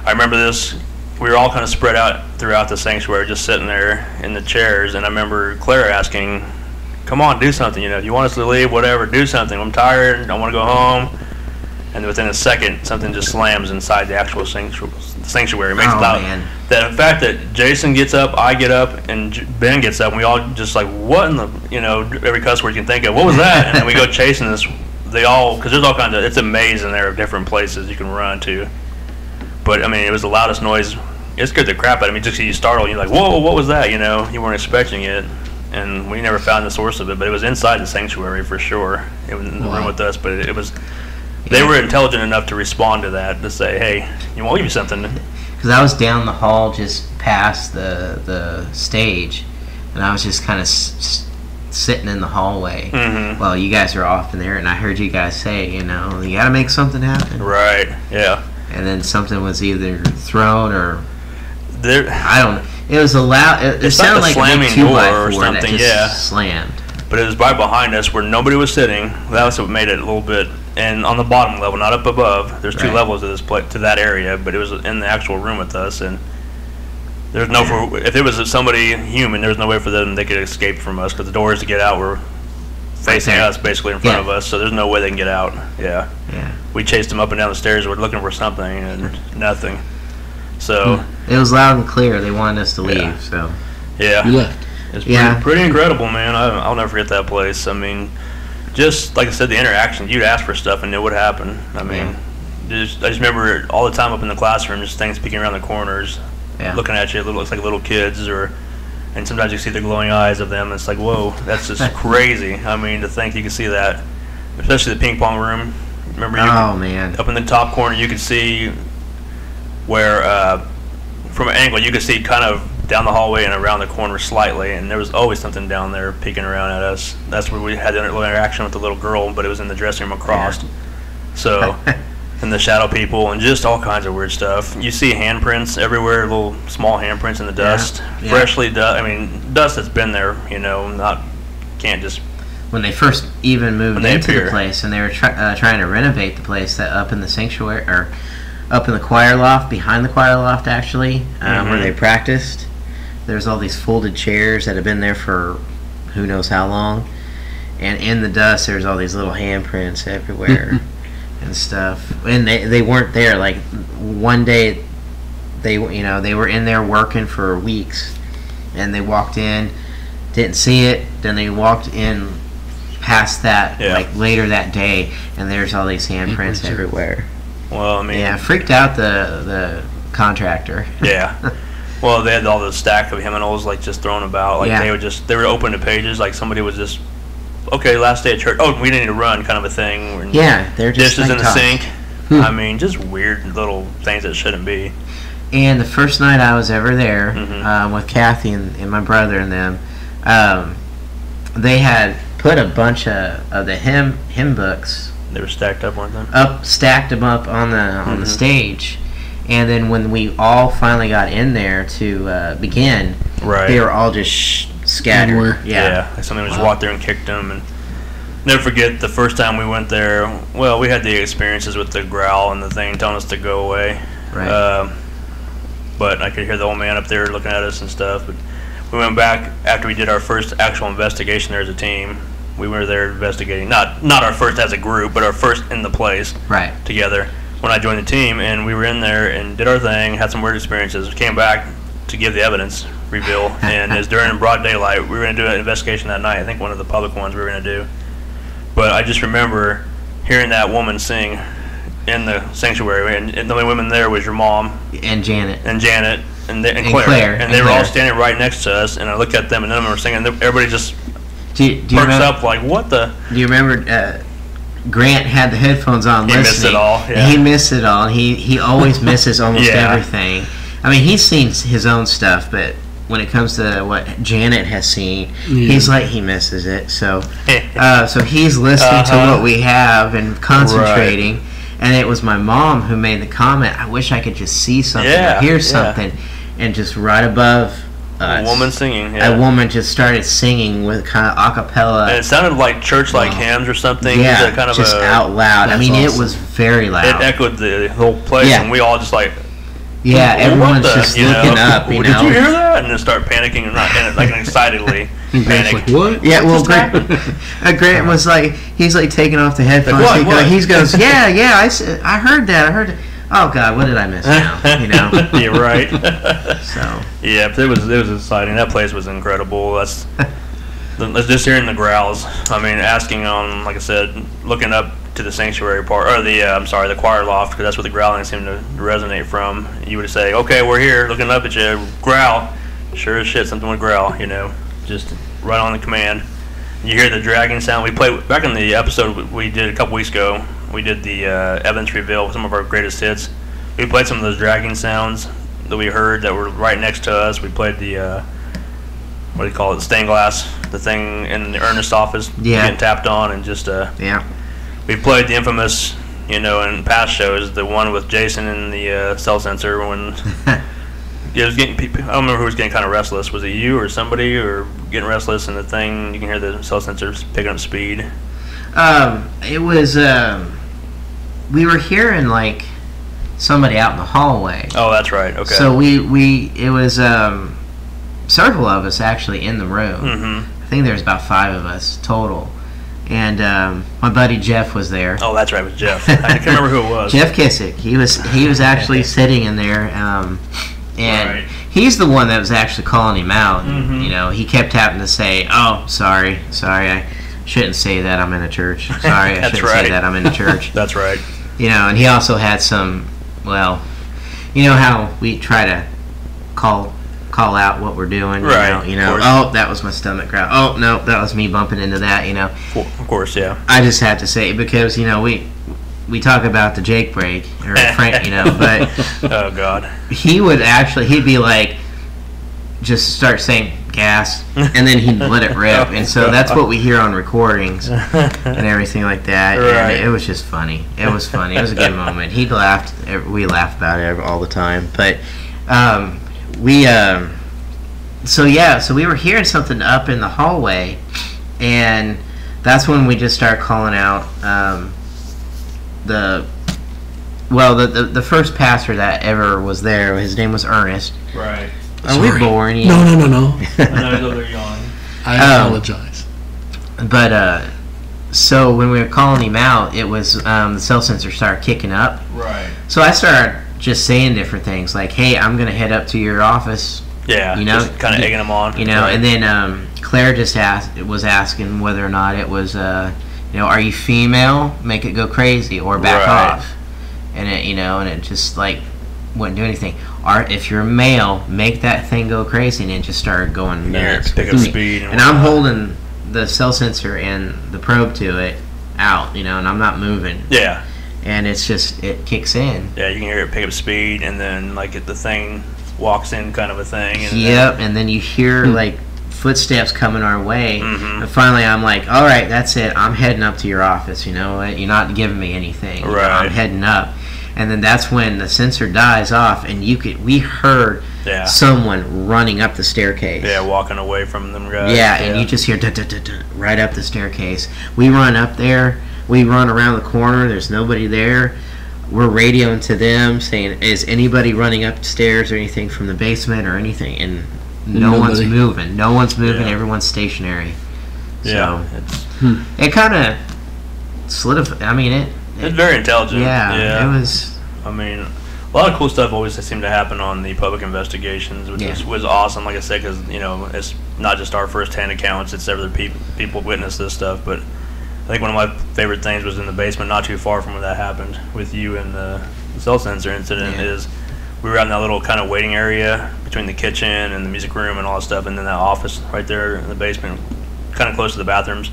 I remember this. We were all kind of spread out throughout the sanctuary, just sitting there in the chairs, and I remember Clara asking, "Come on, do something. You know, if you want us to leave, whatever, do something. I'm tired. I want to go home." And within a second, something just slams inside the actual sanctuary. It makes loud. Man. The fact that Jason gets up, I get up, and Ben gets up, and we all just like, what in the, every cuss word you can think of. What was that? And then we go chasing this. Because there's all kinds of, it's a maze in there of different places you can run to. But I mean, it was the loudest noise. It scared the crap out of me. Just you startled, you're like, whoa, what was that? You weren't expecting it. And we never found the source of it, but it was inside the sanctuary for sure. It was in the room with us, but it was. They were intelligent enough to respond to that, to say, "Hey, you want to give you something?" Because I was down the hall just past the stage, and I was just kind of sitting in the hallway while you guys were off in there, and I heard you guys say, you got to make something happen. Right. Yeah. And then something was either thrown or I don't know. It was a loud. It sounded like a slamming door or something. Yeah. Slammed. But it was right behind us where nobody was sitting. That was what made it a little bit. And on the bottom level, not up above. There's 2 levels of this to that area, but it was in the actual room with us. And there's if it was somebody human, there's no way for them they could escape from us because the doors to get out were facing us, basically in front of us. So there's no way they can get out. Yeah. We chased them up and down the stairs. We're looking for something and nothing. So it was loud and clear. They wanted us to leave. So you left. It's Yeah. pretty incredible, man. I'll never forget that place. I mean, just like I said, the interaction. You'd ask for stuff and it would happen. I mean, I just remember all the time up in the classroom, just things peeking around the corners, looking at you. It looks like little kids, and sometimes you see the glowing eyes of them. It's like, whoa, that's just crazy. I mean, to think you can see that, especially the ping pong room. Remember, man, up in the top corner, you could see where, from an angle, you could see kind of down the hallway and around the corner slightly, and there was always something down there peeking around at us. That's where we had the little interaction with the little girl, but it was in the dressing room across. So, and the shadow people, and just all kinds of weird stuff. You see handprints everywhere, little small handprints in the dust, freshly dust. I mean, dust that's been there, can't just. When they first even moved into the place, and they were trying to renovate the place, that up in the sanctuary, or up in the choir loft, behind the choir loft actually, where they practiced, there's all these folded chairs that have been there for who knows how long, and in the dust there's all these little handprints everywhere and stuff. And they weren't there. Like one day they were in there working for weeks, and they walked in, didn't see it, then they walked in past that like later that day, and there's all these handprints everywhere. Well, I mean, freaked out the contractor. Yeah. Well, they had all the stack of hymnals like just thrown about. Like they were open to pages. Like somebody was just, okay, last day at church. Oh, we need to run, kind of a thing. They're just dishes in the sink. I mean, just weird little things that shouldn't be. And the first night I was ever there with Kathy and my brother and them, they had put a bunch of the hymn books. They were stacked up, weren't they? Stacked them up on the stage, and then when we all finally got in there to begin, they were all just scattered. Like somebody just walked there and kicked them. And never forget the first time we went there. Well, we had the experiences with the growl and the thing telling us to go away. Right. But I could hear the old man up there looking at us and stuff. But we went back after we did our first actual investigation there as a team. We were there investigating, not our first as a group, but our first in the place together when I joined the team. And we were in there and did our thing, had some weird experiences, came back to give the evidence reveal. And as during broad daylight, we were going to do an investigation that night. I think one of the public ones we were going to do. But I just remember hearing that woman sing in the sanctuary, and the only women there was your mom and Janet and Claire, and they were all standing right next to us. And I looked at them, and none of them were singing. Everybody just perks up like, what the? Do you remember Grant had the headphones on listening? He missed it all. Yeah. He missed it all. He always misses almost everything. I mean, he's seen his own stuff, but when it comes to what Janet has seen, he's like he misses it. So so he's listening to what we have and concentrating. Right. And it was my mom who made the comment, I wish I could just see something or hear something. And just right above a woman singing. A woman just started singing with kind of a cappella. And it sounded like church-like hymns or something. Yeah, kind of just out loud. I mean, it was very loud. It echoed the whole place, and we all just like... Yeah, everyone's just looking up, Did you hear that? And then start panicking and like excitedly panic. Like, what? Yeah, well, Grant was like, he's like taking off the headphones. Like, what? He goes, yeah, I heard that. Oh God, what did I miss now? You're right. So yeah, but it was exciting. That place was incredible. That's just hearing the growls. I mean, asking on, like I said, looking up to the sanctuary part, or the choir loft, because that's where the growling seemed to resonate from. You would say, okay, we're here, looking up at you, growl. Sure as shit, something would growl, just right on the command. You hear the dragging sound. We played, back in the episode we did a couple weeks ago, we did the evidence reveal, some of our greatest hits. We played some of those dragging sounds that we heard that were right next to us. We played the, what do you call it, the stained glass, the thing in the Ernest office getting tapped on, and just, we played the infamous, in past shows, the one with Jason and the cell sensor when it was getting. I don't remember who was getting kind of restless. Was it you or somebody or getting restless? And the thing, you can hear the cell sensors picking up speed. It was. We were hearing like somebody out in the hallway. Oh, that's right. Okay. So it was several of us actually in the room. Mm-hmm. I think there was about 5 of us total. And my buddy Jeff was there. Oh, that's right, it was Jeff. I can't remember who it was. Jeff Kissick. He was actually sitting in there, and he's the one that was actually calling him out. And, Mhm. you know, he kept having to say, "Oh, sorry, I shouldn't say that. I'm in a church. Sorry, I That's shouldn't right. say that. I'm in a church." That's right. You know, and he also had some. Well, you know how we try to call out what we're doing. Right, You know. of course. Oh, that was my stomach growl. Oh no, that was me bumping into that. You know. Of course, yeah. I just had to say it because you know we talk about the Jake break or Frank, you know, but Oh God. he'd be like, just start saying gas, and then he'd let it rip, and so that's what we hear on recordings and everything like that. Right. And it was just funny. It was funny. It was a good moment. He laughed. We laughed about it all the time. But so we were hearing something up in the hallway, and that's when we just started calling out the first pastor that ever was there. His name was Ernest. Right. Are we boring you? No. I know he's over there yawning. I apologize. But so when we were calling him out, it was the cell sensor started kicking up. Right. So I started just saying different things like, "Hey, I'm gonna head up to your office," Yeah. You know, just kind of egging him on. you know. Right. And then Claire just was asking whether or not it was, are you female? Make it go crazy or back Right. off. And it just like wouldn't do anything. Or if you're a male, make that thing go crazy, and it just started going nuts. pick with up me. speed And I'm holding the cell sensor and the probe to it out, and I'm not moving. Yeah. And it's just, it kicks in. Yeah, you can hear it pick up speed, and then like the thing walks in, kind of a thing. And Yep, and then you hear like footsteps coming our way, Mhm. and finally I'm like, all right, that's it. I'm heading up to your office. You know what? You're not giving me anything. You know, Right. I'm heading up, and then that's when the sensor dies off, and we heard Yeah. someone running up the staircase. Yeah, walking away from them guys. Yeah, and you just hear right up the staircase. We run up there. We run around the corner. There's nobody there. We're radioing to them saying, "Is anybody running upstairs or anything from the basement or anything?" And no one's Nobody. moving. No one's moving. Yeah. Everyone's stationary. Yeah. So it kind of solidified. I mean, It's very intelligent. yeah, it was. I mean, a lot of cool stuff always seemed to happen on the public investigations, which Yeah. was awesome. Like I said, because it's not just our first-hand accounts; it's other people witness this stuff. But I think one of my favorite things was in the basement, not too far from where that happened with you and the cell sensor incident. Yeah. Is we were out in that little kind of waiting area between the kitchen and the music room and all that stuff, and then that office right there in the basement, kind of close to the bathrooms.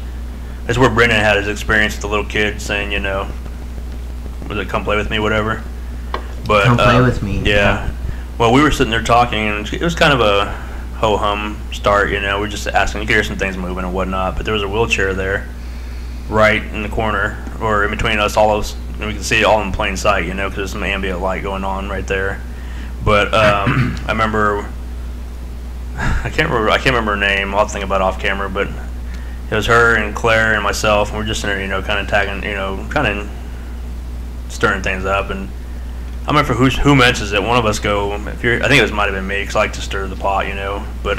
That's where Brendan had his experience with the little kid saying, was it "come play with me," whatever. But Come play with me. Yeah. Well, we were sitting there talking, and it was kind of a ho hum start. We were just asking. You could hear some things moving and whatnot, but there was a wheelchair there, right in the corner, or in between us, all those. And we could see it all in plain sight, because there's some ambient light going on right there. But I remember. I can't remember her name. I'll have to think about it off camera, but it was her and Claire and myself, and we're just in there, kind of tagging, kind of stirring things up. And I remember who mentions it. One of us go, I think it might have been me, because I like to stir the pot, But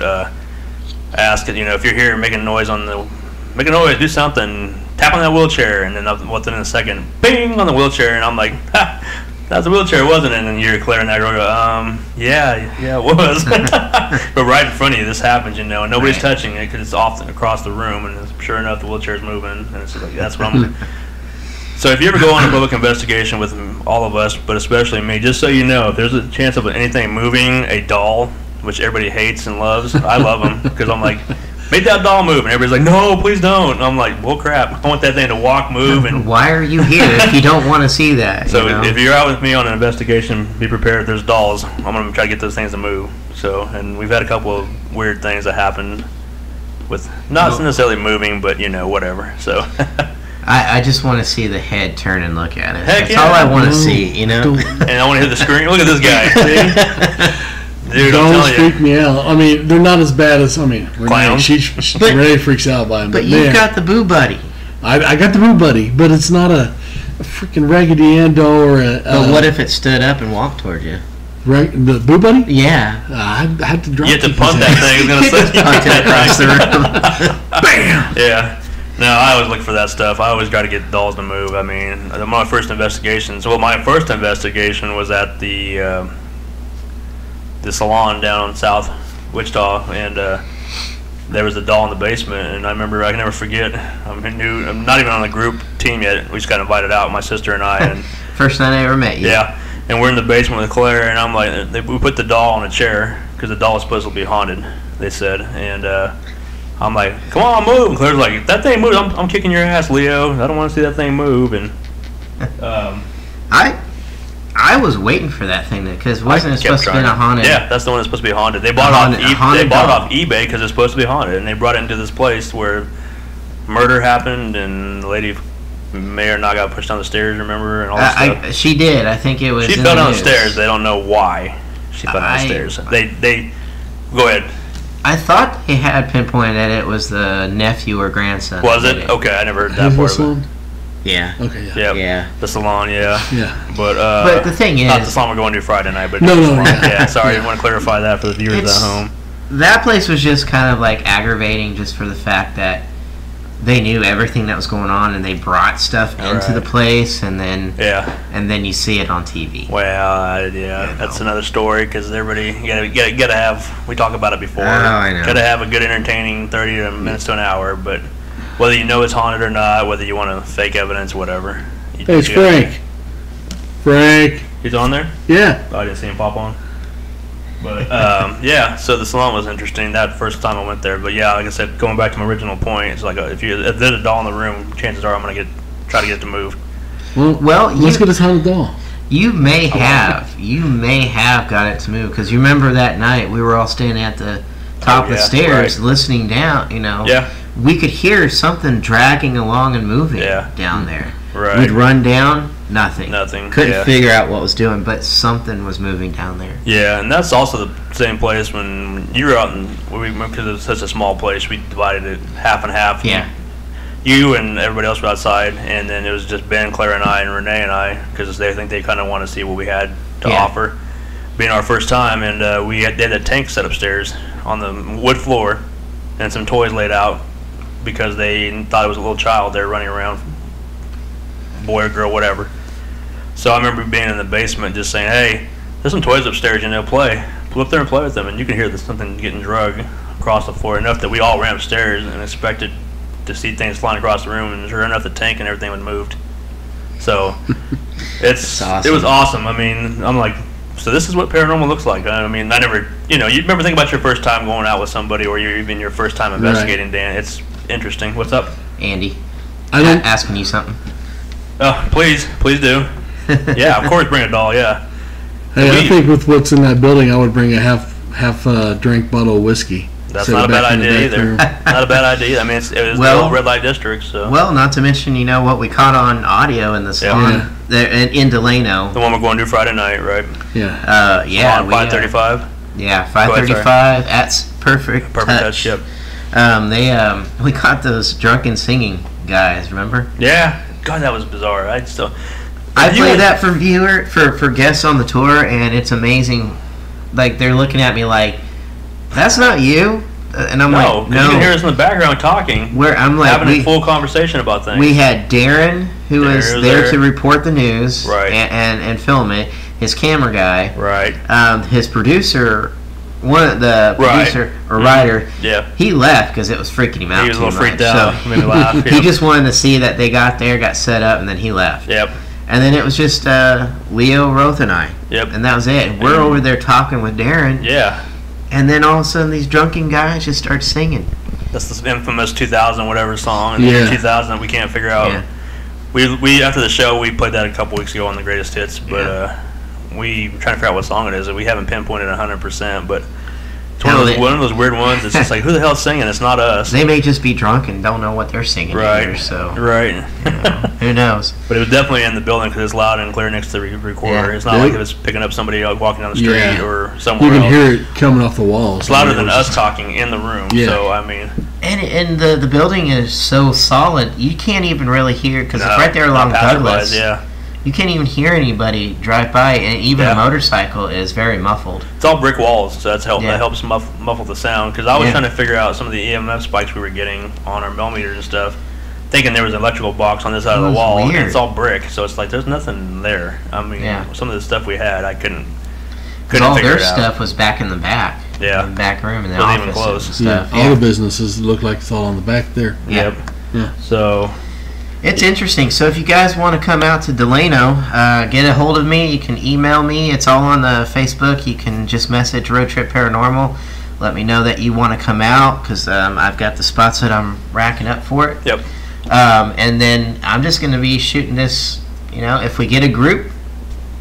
ask it, if you're here making a noise, do something, tap on that wheelchair, and then within a second, bing on the wheelchair, and I'm like, ha, that's a wheelchair, wasn't it? And then you're Claire and I go, yeah, it was. But right in front of you, this happens, and nobody's Right. touching it because it's off across the room, and sure enough, the wheelchair's moving, and it's like, that's what I'm. So if you ever go on a public investigation with all of us, but especially me, just so you know, if there's a chance of anything moving, a doll, which everybody hates and loves, I love them because I'm like, make that doll move, and everybody's like, no, please don't. And I'm like, well, crap, I want that thing to walk, move, and Why are you here if you don't want to see that? so you know? if you're out with me on an investigation, be prepared. There's dolls. I'm gonna try to get those things to move. So, and we've had a couple of weird things that happened with not necessarily moving, but whatever. So. I just want to see the head turn and look at it. Heck That's yeah. all I want to No, see, don't- And I want to hear the screen. Look at this guy. See? Dude, I'm Don't telling you. freak me out. I mean, they're not as bad as Renee. Clowns? She But- Renee freaks out by them. But man, you've got the Boo Buddy. I got the Boo Buddy, but it's not a freaking Raggedy Ann doll or a. But what if it stood up and walked toward you? The Boo Buddy? Yeah. I had to drop. You have to his punt that ass. thing. I was You gonna just punt it across the room. Bam! Yeah. No, I always look for that stuff. I always got to get dolls to move. I mean, my first investigation was at the the salon down in South Wichita, and there was a doll in the basement. And I remember, I can never forget. I'm not even on the group team yet. We just got invited out, my sister and I. And first night I ever met you. yeah, and we're in the basement with Claire, and I'm like, we put the doll on a chair because the doll was supposed to be haunted. They said, and I'm like, come on, move. And Claire's like, that thing moves. I'm kicking your ass, Leo. I don't want to see that thing move. And I was waiting for that thing because wasn't it supposed to be a haunted? Yeah, that's the one that's supposed to be haunted. They bought it off eBay because it's supposed to be haunted, and they brought it into this place where murder happened, and the lady may or not got pushed down the stairs. Remember, and all that stuff. She did. I think it was. She fell down the stairs. They don't know why she fell down the stairs. They go ahead. I thought they had pinpointed that it was the nephew or grandson. Was it? Okay, I never heard that part of it. Yeah. Okay. Yeah. The salon. Yeah. Yeah. But the thing is, not the salon we're going to Friday night, but no. Yeah. Sorry, I want to clarify that for the viewers at home. That place was just kind of like aggravating, just for the fact that they knew everything that was going on, and they brought stuff into the place, and then you see it on TV. Well, that's another story because everybody gotta have. We talk about it before. Oh, I know. Gotta have a good, entertaining 30 minutes to an hour, but whether you know it's haunted or not, whether you want to fake evidence, whatever. Hey, it's Frank. Frank. He's on there? Yeah. Oh, I didn't see him pop on. But so the salon was interesting. That first time I went there, but yeah, like I said, going back to my original point, it's like if there's a doll in the room, chances are I'm gonna try to get it to move. Well, let's get this haunted doll. You may have got it to move because you remember that night we were all standing at the top of the stairs listening down. Yeah. We could hear something dragging along and moving down there. Right. We'd run down, nothing. Couldn't figure out what was doing, but something was moving down there. Yeah, and that's also the same place when you were out because it was such a small place, we divided it half and half. Yeah. You and everybody else were outside, and then it was just Ben, Claire, and I, and Renee and I, because they think they kind of want to see what we had to offer, being our first time, and they had a tank set upstairs on the wood floor, and some toys laid out because they thought it was a little child there running around, boy or girl, whatever. So I remember being in the basement just saying, hey, there's some toys upstairs, play. Go up there and play with them, and you can hear there's something getting dragged across the floor enough that we all ran upstairs and expected to see things flying across the room, and sure enough, the tank and everything had moved. So awesome. It was awesome. I mean, I'm like, so this is what paranormal looks like. I mean, I never, you remember thinking about your first time going out with somebody, or even your first time investigating, Dan. It's interesting. What's up? Andy, asking you something. Oh, please do. Yeah, of course, bring a doll. Yeah. Hey, I think with what's in that building, I would bring a half drink bottle of whiskey. That's not a bad idea either. Not a bad idea. I mean, it was the old red light district. So. Well, not to mention, what we caught on audio in the salon there in Delano. The one we're going to do Friday night, right? Yeah. Yeah. 5:35. Yeah, 5:35. That's perfect. Perfect touch. Yep. We caught those drunken singing guys. Remember? Yeah. God, that was bizarre. I played that for guests on the tour, and it's amazing. Like, they're looking at me like, that's not you. And I'm like, no. You can hear us in the background talking. I'm like, having a full conversation about things. We had Darren, who was there to report the news, right, and film it. His camera guy, right. His producer, producer or writer, he left because it was freaking him out. He was a little freaked out. So made me laugh. He just wanted to see that they got there, got set up, and then he left. Yep. And then it was just Leo, Roth, and I. Yep. And that was it. And we're over there talking with Darren. Yeah. And then all of a sudden, these drunken guys just start singing. That's this infamous 2000 whatever song. And 2000 we can't figure out. Yeah. We after the show we played that a couple weeks ago on the Greatest Hits, but we were trying to figure out what song it is, and we haven't pinpointed 100%. But it's one of those weird ones. It's just like, who the hell's singing? It's not us. They may just be drunk and don't know what they're singing either, so. Right. Who knows? But it was definitely in the building because it's loud and clear next to the recorder. Yeah. It's not like it was picking up somebody walking down the street or somewhere else. You can hear it coming off the walls. It's louder than us talking in the room, so I mean. And the building is so solid, you can't even really hear, because it's right there along Douglas. Yeah. You can't even hear anybody drive by, and even a motorcycle is very muffled. It's all brick walls, so that helps muffle the sound. Because I was trying to figure out some of the EMF spikes we were getting on our millimeters and stuff, thinking there was an electrical box on this side of the wall, and it's all brick, so it's like there's nothing there. I mean, some of the stuff we had, I couldn't Because all their stuff was back in the back. Yeah. In the back room in the Wasn't even office close. and stuff. Yeah, all the businesses look like it's all on the back there. Yep. Yeah. So it's interesting. So if you guys want to come out to Delano, get a hold of me. You can email me. It's all on the Facebook. You can just message Road Trip Paranormal. Let me know that you want to come out because I've got the spots that I'm racking up for it. Yep. And then I'm just going to be shooting this, if we get a group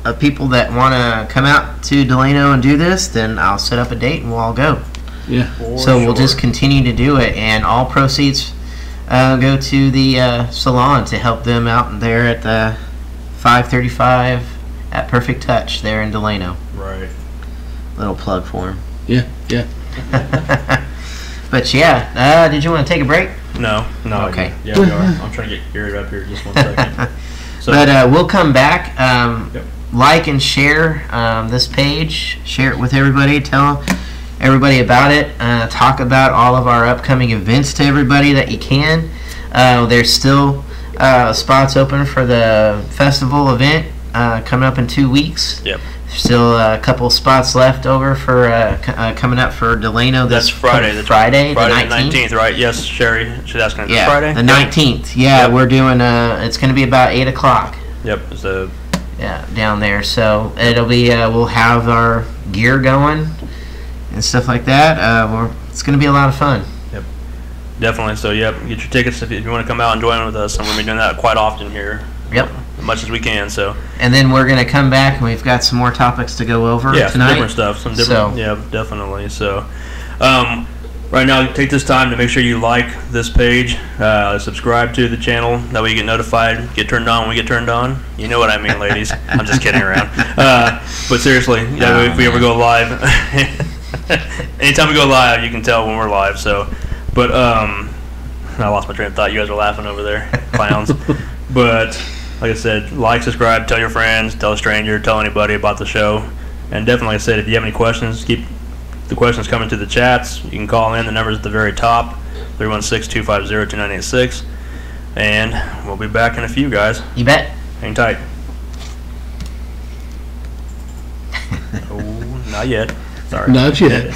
of people that want to come out to Delano and do this, then I'll set up a date and we'll all go. Yeah. So we'll just continue to do it, and all proceeds go to the salon to help them out there at the 535 at Perfect Touch there in Delano. Right. Little plug for them. Yeah. But yeah, did you want to take a break? No. Okay. Yeah, we are. I'm trying to get Gary up here just 1 second. So, But we'll come back. Yep. Like and share this page. Share it with everybody. Tell everybody about it. Talk about all of our upcoming events to everybody that you can. There's still spots open for the festival event coming up in 2 weeks. Yep. There's still a couple spots left over for coming up for Delano. That's Friday. The Friday the 19th. 19th, right? Yes, Sherry. She's asking. Yeah, Friday. the 19th. Yeah, Yep. we're doing. It's going to be about 8 o'clock. Yep. So Down there. So it'll be. We'll have our gear going and stuff like that. It's going to be a lot of fun. definitely. So yep, get your tickets if you want to come out and join with us, and we'll be doing that quite often here. Yep. As much as we can. So And then we're going to come back and we've got some more topics to go over yeah, some tonight. different stuff. Some different. So- Yeah, definitely. So. Right now, take this time to make sure you like this page, subscribe to the channel. That way you get notified, get turned on when we get turned on. You know what I mean, ladies. I'm just kidding around. But seriously, that way if we ever go live, anytime we go live, you can tell when we're live. So, but I lost my train of thought. You guys are laughing over there, clowns. But like I said, like, subscribe, tell your friends, tell a stranger, tell anybody about the show. And definitely, like I said, if you have any questions, keep the questions coming to the chats. You can call in. The number's at the very top, 316-250-2986. And we'll be back in a few, guys. You bet. Hang tight. Oh, not yet. Sorry. Not yet.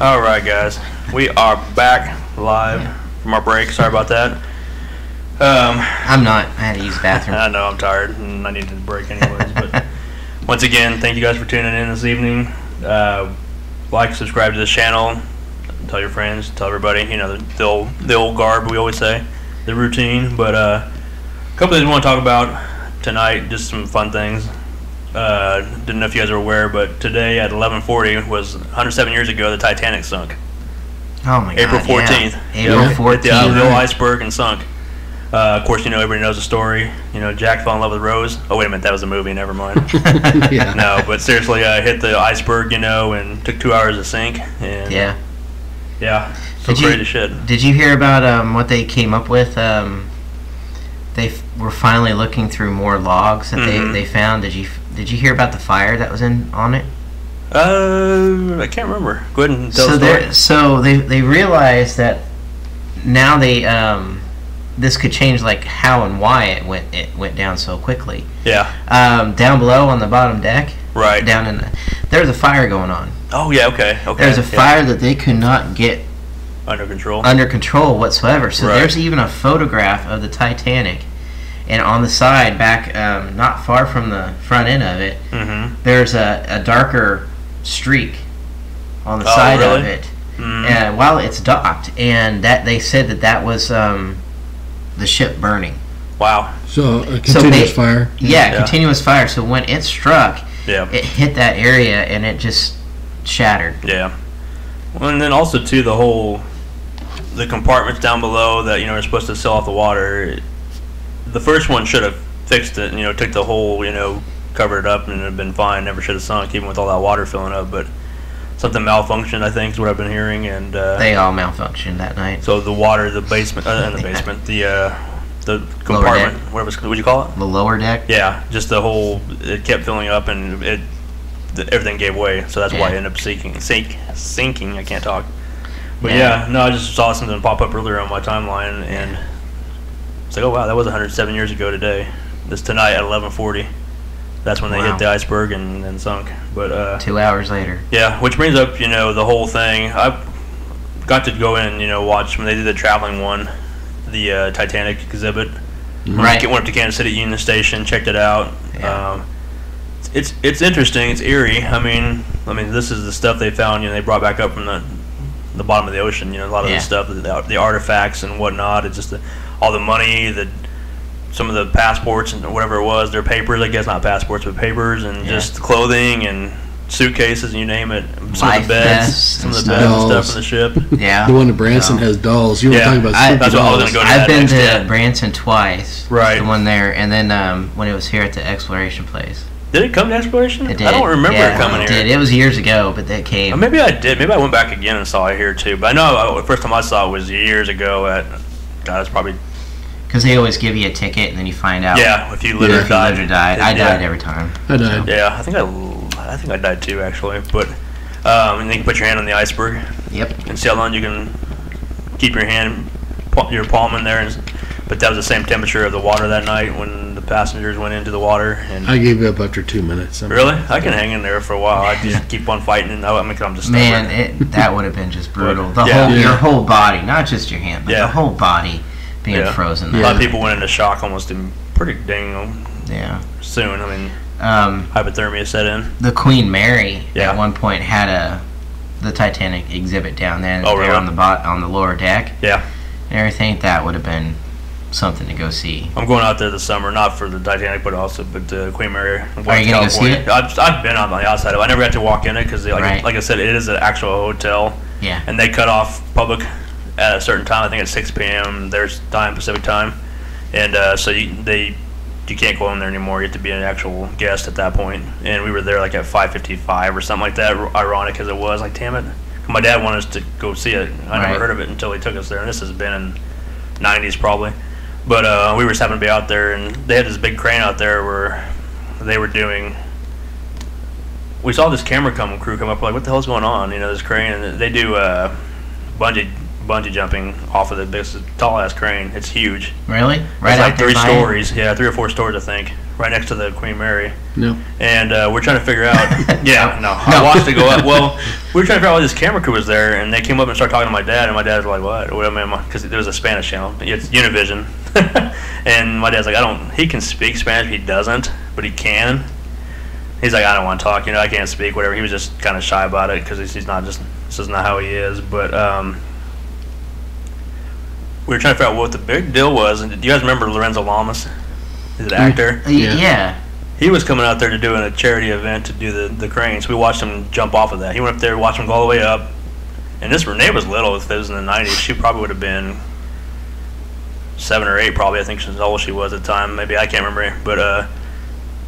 All right, guys, we are back live from our break. Sorry about that. I'm not. I had to use the bathroom. I know I'm tired and I needed a break anyways. But once again, thank you guys for tuning in this evening. Like, subscribe to this channel, tell your friends, tell everybody. You know, the old garb we always say, the routine. But a couple things we want to talk about tonight, just some fun things. Didn't know if you guys were aware, but today at 11:40 was 107 years ago the Titanic sunk. Oh my God! April 14th. April 14th. Hit the iceberg and sunk. Of course, you know, everybody knows the story. You know, Jack fell in love with Rose. Oh, wait a minute, that was a movie. Never mind. Yeah. No, but seriously, hit the iceberg, you know, and took 2 hours to sink. And Yeah. Yeah. Some crazy shit. Did you hear about what they came up with? They were finally looking through more logs that they found. Did you hear about the fire that was on it? I can't remember. Go ahead and tell the story. So they realized that now this could change like how and why it went down so quickly. Yeah. Down below on the bottom deck. Right. There was a fire going on. Oh yeah. Okay. There's a fire that they could not get under control whatsoever. So Right. There's even a photograph of the Titanic, and on the side, back not far from the front end of it, there's a darker streak on the side really? of it, while it's docked, and that they said that was the ship burning. Wow. So a continuous fire. Yeah, continuous fire. So when it struck, Yeah. it hit that area and it just shattered. Yeah. Well, and then also too the compartments down below that, you know, are supposed to seal off the water. The first one should have fixed it, and, you know, took the hole, you know, covered it up, and it'd have been fine. Never should have sunk, even with all that water filling up. But something malfunctioned, I think, is what I've been hearing, and they all malfunctioned that night. so the water, the basement, and the basement, the compartment, what'd you call it? The lower deck. Yeah, just the whole, it kept filling up, and everything gave way, so that's why it ended up sinking. I can't talk. But I just saw something pop up earlier on my timeline, and it's like, oh wow, that was 107 years ago today. This tonight at 11:40. That's when they hit the iceberg and then sunk. But 2 hours later. Yeah, which brings up, you know, the whole thing. I got to go in and, you know, watch when they did the traveling one, the Titanic exhibit. Right. Went up to Kansas City Union Station, checked it out. Yeah. It's interesting. It's eerie. I mean, this is the stuff they found. You know, they brought back up from the bottom of the ocean. You know, a lot of the stuff, the artifacts and whatnot. It's just all the money, some of the passports and whatever it was, their papers. I guess not passports, but papers, and just clothing and suitcases, and you name it. Some of the beds and stuff from the ship. Yeah. The one in Branson has dolls. You were talking about that's what I was going to go to. I've been to Branson twice. Right. The one there, and then when it was here at the Exploration Place. Did it come to Exploration? It did. I don't remember it coming here. It did. It was years ago, but that came. Maybe I did. Maybe I went back again and saw it here too. But I know the first time I saw it was years ago at, God, it's probably... Because they always give you a ticket and then you find out. Yeah, if you lived or died. I died every time. I died. Yeah, I think I died too, actually. But and then you can put your hand on the iceberg. Yep. And see how long you can keep your palm in there. But that was the same temperature of the water that night when the passengers went into the water. And I gave up after 2 minutes. Really? I can hang in there for a while. I just keep on fighting, and I'm just man, that would have been just brutal. Your whole body, not just your hand, but the whole body being frozen. A lot of people went into shock almost pretty dang soon. I mean, hypothermia set in. The Queen Mary at one point had the Titanic exhibit down there, on the lower deck. Yeah. And everything. That would have been something to go see. I'm going out there this summer, not for the Titanic, but Queen Mary. Are you going to go see it? I've been on the outside of it. I never got to walk in it because, like I said, it is an actual hotel. Yeah. And they cut off public at a certain time. I think it's 6 p.m. their time, Pacific time. And so you can't go in there anymore. You have to be an actual guest at that point. And we were there like at 5:55 or something like that. Ironic as it was. Like, damn it. My dad wanted us to go see it. I never heard of it until he took us there. And this has been in 90s probably. But we were just happened to be out there, and they had this big crane out there where they were doing. We saw this camera crew come up, like, what the hell's going on? You know, this crane, and they do bungee jumping off of the biggest tall ass crane. It's huge. Really? Right. It's like 3 stories. Yeah, 3 or 4 stories, I think. right next to the Queen Mary. Yep. And we're trying to figure out. I watched it go up. Well, we were trying to figure out why this camera crew was there, and they came up and started talking to my dad, and my dad was like, "What?" Because there was a Spanish channel. It's Univision, and my dad's like, He can speak Spanish. He doesn't, but he can. He's like, I don't want to talk. I can't speak. Whatever. He was just kind of shy about it because he's not just. This is not how he is. But we were trying to figure out what the big deal was. And do you guys remember Lorenzo Lamas? He's an actor. Yeah. He was coming out there to do a charity event to do the cranes. We watched him jump off of that. He went up there, watched him go all the way up. And this Renee was little. If it was in the 90s, she probably would have been 7 or 8 probably. I think she's how old she was at the time. Maybe, I can't remember. But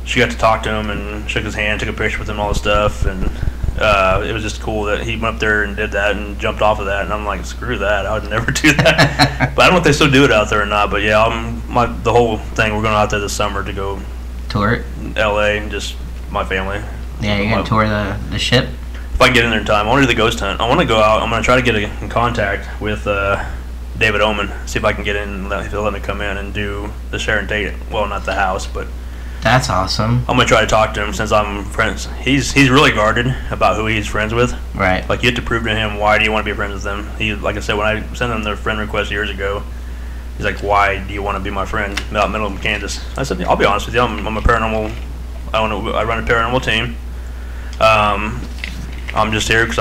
she got to talk to him and shook his hand, took a picture with him and all this stuff. And it was just cool that he went up there and did that and jumped off of that. And I'm like, screw that. I would never do that. But I don't know if they still do it out there or not. But yeah, the whole thing, we're going out there this summer to go tour it. LA and just my family. Yeah, you're gonna tour the ship. If I can get in there in time, I want to do the ghost hunt. I want to go out. I'm gonna try to get in contact with David Oman, see if I can get in. If he'll let me come in and do the Sharon Tate. Well, not the house, but that's awesome. I'm gonna try to talk to him since I'm friends. He's really guarded about who he's friends with. Right. Like you have to prove to him why do you want to be friends with them. He, like I said, when I sent him the friend request years ago. He's like, why do you want to be my friend out in the middle of Kansas? I said, I'll be honest with you. I'm a paranormal. I run a paranormal team. I'm just here because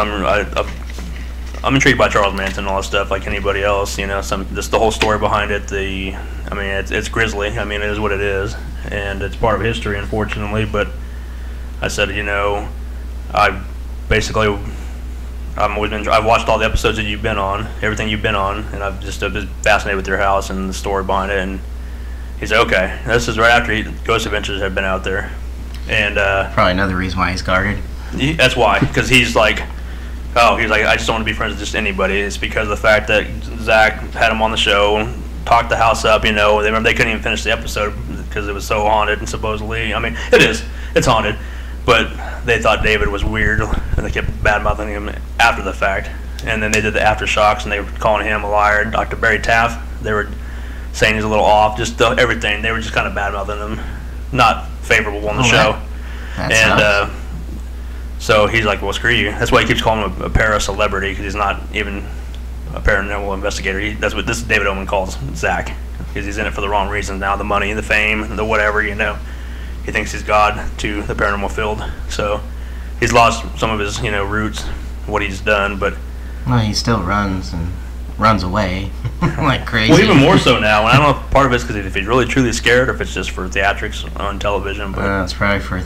I'm intrigued by Charles Manson and all that stuff, like anybody else. Just the whole story behind it. It's grisly. It is what it is, and it's part of history, unfortunately. But I said, I've watched all the episodes that you've been on, everything you've been on, and I've just been fascinated with your house and the story behind it. And he said, okay, this is right after Ghost Adventures had been out there. And probably another reason why he's guarded. That's why, because he's like, I just don't want to be friends with just anybody. It's because of the fact that Zach had him on the show, talked the house up, they couldn't even finish the episode because it was so haunted, and supposedly, it is, it's haunted. But they thought David was weird, and they kept bad-mouthing him after the fact. And then they did the aftershocks, and they were calling him a liar. Dr. Barry Taff, they were saying he's a little off, just everything. They were just kind of bad-mouthing him, not favorable on the show. And so he's like, well, screw you. That's why he keeps calling him a para-celebrity, because he's not even a paranormal investigator. That's what this David Oman calls Zach, because he's in it for the wrong reasons now, the money, the fame, the whatever, He thinks he's God to the paranormal field. So he's lost some of his, roots, what he's done, but... Well, he still runs away like crazy. Well, even more so now. And I don't know if part of it's because if he's really truly scared or if it's just for theatrics on television. But it's probably for